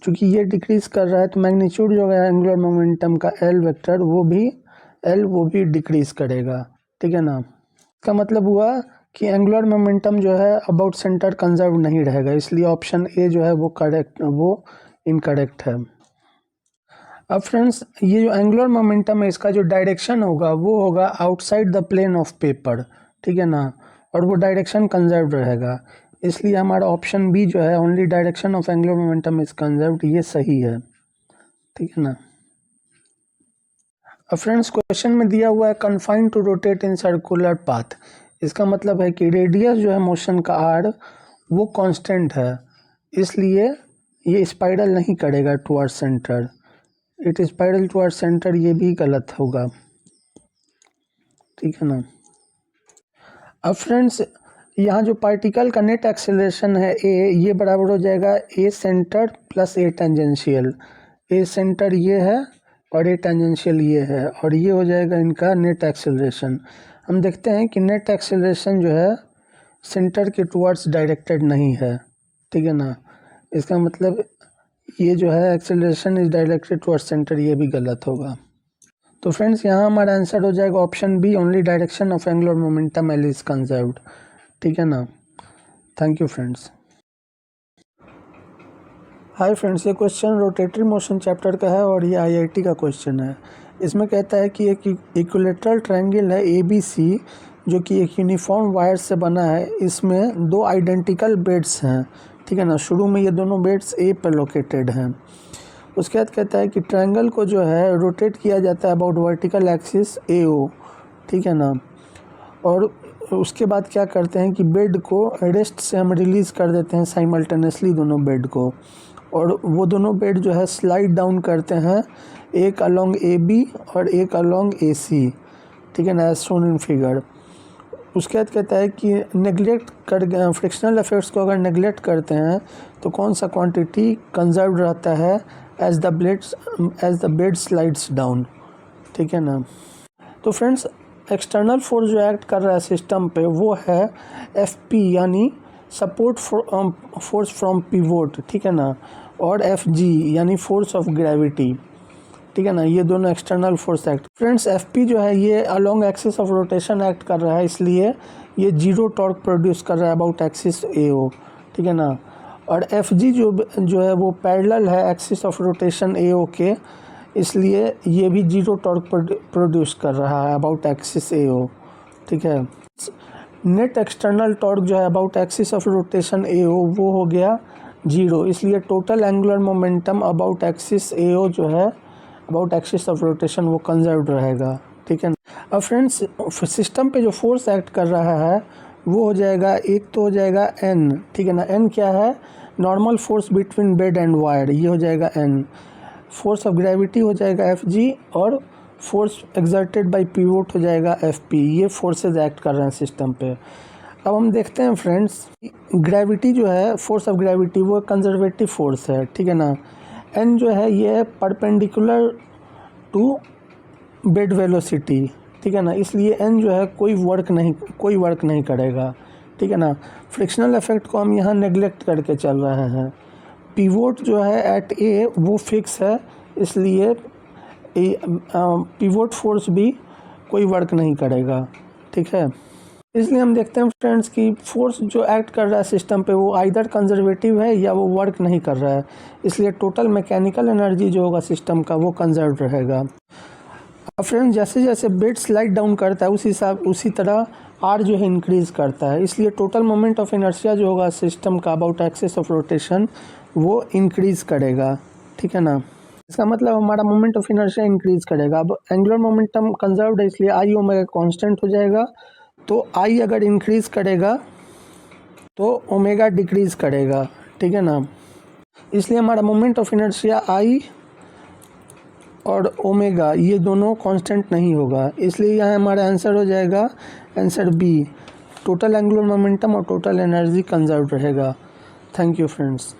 चूँकि ये डिक्रीज कर रहा है तो मैग्नीट्यूड जो होगा एंगुलर मोमेंटम का एल वेक्टर वो भी डिक्रीज करेगा, ठीक है ना। इसका मतलब हुआ कि एंगुलर मोमेंटम जो है अबाउट सेंटर कंजर्व नहीं रहेगा, इसलिए ऑप्शन ए जो है वो इनकरेक्ट है। अब फ्रेंड्स ये जो एंगुलर मोमेंटम है इसका जो डायरेक्शन होगा वो होगा outside the plane of paper, ठीक है ना, और वो डायरेक्शन कंजर्व रहेगा, इसलिए हमारा ऑप्शन बी जो है only direction of angular momentum is conserved, ये सही है, ठीक है ना। अब फ्रेंड्स क्वेश्चन में दिया हुआ है confined to rotate in circular path, इसका मतलब है कि रेडियस जो है मोशन का आर वो कांस्टेंट है, इसलिए ये स्पाइरल नहीं करेगा toward centre, it spiral toward centre, ये भी गलत होगा, ठीक है ना। अब फ्रेंड्स यहाँ जो पार्टिकल का नेट एक्सेलरेशन है ए, ये बराबर हो जाएगा A centre plus A tangential. A centre ये है और ये टेंजेंशियल ये है, और ये हो जाएगा इनका नेट एक्सेलरेशन। हम देखते हैं कि नेट एक्सेलरेशन जो है सेंटर के टुवर्ड्स डायरेक्टेड नहीं है, ठीक है ना। इसका मतलब ये जो है acceleration is directed towards centre, ये भी गलत होगा। तो फ्रेंड्स यहाँ हमारा आंसर हो जाएगा option B, only direction of angular momentum L is conserved, ठीक है ना। Thank you friends. Hi friends, ये क्वेश्चन रोटेटरी मोशन चैप्टर का है और ये आईआईटी का क्वेश्चन है। इसमें कहता है कि एक इक्विलेटरल ट्रायंगल है ABC जो कि एक यूनिफॉर्म वायर से बना है। इसमें दो आइडेंटिकल बेड्स हैं, ठीक है ना। शुरू में ये दोनों बेड्स A पर लोकेटेड हैं। उसके बाद कहता है कि ट्रायंगल को जो है रोटेट किया जाता है अबाउट वर्टिकल एक्सिस AO, ठीक है ना। और उसके बाद क्या करते हैं कि बेड को रेस्ट से हम रिलीज़ कर देते हैं साइमल्टेनियसली दोनों बेड को, और वो दोनों बेड जो है स्लाइड डाउन करते हैं, एक अलोंग AB और एक अलोंग AC, ठीक है ना, एज शोन इन फिगर। उसके बाद कहता है कि नेगलेक्ट कर फ्रिक्शनल इफेक्ट्स को अगर नेगलेक्ट करते हैं तो कौन सा क्वांटिटी कंजर्व रहता है as the bead slides down, ठीक है ना। तो फ्रेंड्स एक्सटर्नल फोर्स जो एक्ट कर रहा है सिस्टम पे वो है FP यानी सपोर्ट फोर्स फ्रॉम पिवोट, ठीक है ना, और FG यानी फोर्स ऑफ ग्रेविटी, ठीक है ना। ये दोनों external force act. Friends FP जो है ये along axis of rotation act कर रहा है, इसलिए ये जीरो टॉर्क प्रोड्यूस कर रहा है अबाउट एक्सिस AO, ठीक है ना। और FG जो है वो पैरेलल है एक्सिस ऑफ रोटेशन AO के, इसलिए ये भी जीरो टॉर्क प्रोड्यूस कर रहा है अबाउट एक्सिस AO, ठीक है। नेट एक्सटर्नल टॉर्क जो है about axis of rotation AO वो हो गया जीरो, इसलिए total angular momentum about axis AO जो है अबाउट एक्सिस ऑफ रोटेशन वो कंजर्व्ड रहेगा, ठीक है। अब फ्रेंड्स सिस्टम पे जो फोर्स एक्ट कर रहा है वो हो जाएगा, एक तो हो जाएगा N, ठीक है ना। N क्या है, normal force between bed and wire, ये हो जाएगा N। फोर्स ऑफ ग्रेविटी हो जाएगा FG और फोर्स एक्सर्टेड बाय पिवोट हो जाएगा FP। ये फोर्सेस एक्ट कर रहे हैं सिस्टम पे। अब हम देखते हैं फ्रेंड्स ग्रेविटी जो है, फोर्स ऑफ ग्रेविटी वो कंजर्वेटिव फोर्स है, ठीक है ना। N जो है ये है परपेंडिकुलर टू बेड वेलोसिटी, ठीक है ना, इसलिए N जो है कोई वर्क नहीं करेगा, ठीक है ना। फ्रिक्शनल इफेक्ट को हम यहाँ नेगलेक्ट करके चल रहे हैं। पिवोट जो है एट A वो फिक्स है, इसलिए पिवोट फोर्स भी कोई वर्क नहीं करेगा, ठीक है। इसलिए हम देखते हैं फ्रेंड्स कि फोर्स जो एक्ट कर रहा है सिस्टम पे वो आइदर कंजर्वेटिव है या वो वर्क नहीं कर रहा है, इसलिए टोटल मैकेनिकल एनर्जी जो होगा सिस्टम का वो कंजर्व रहेगा। अब फ्रेंड्स जैसे जैसे बेड स्लाइड डाउन करता है उसी तरह R जो है इंक्रीज़ करता है, इसलिए टोटल मोमेंट ऑफ इनर्शिया जो होगा सिस्टम का अबाउट एक्सिस ऑफ रोटेशन वो इंक्रीज़ करेगा, ठीक है ना। इसका मतलब हमारा मोमेंट ऑफ इनर्शिया इंक्रीज़ करेगा। अब एंगुलर मोमेंटम कंजर्व्ड है, इसलिए I ओमेगा कांस्टेंट हो जाएगा। तो I अगर इंक्रीज़ करेगा तो ओमेगा डिक्रीज़ करेगा, ठीक है ना। इसलिए हमारा मोमेंट ऑफ इनर्शिया I और ओमेगा ये दोनों कांस्टेंट नहीं होगा, इसलिए यहाँ हमारा आंसर हो जाएगा answer B, total angular momentum और टोटल एनर्जी कंजर्व रहेगा। Thank you friends.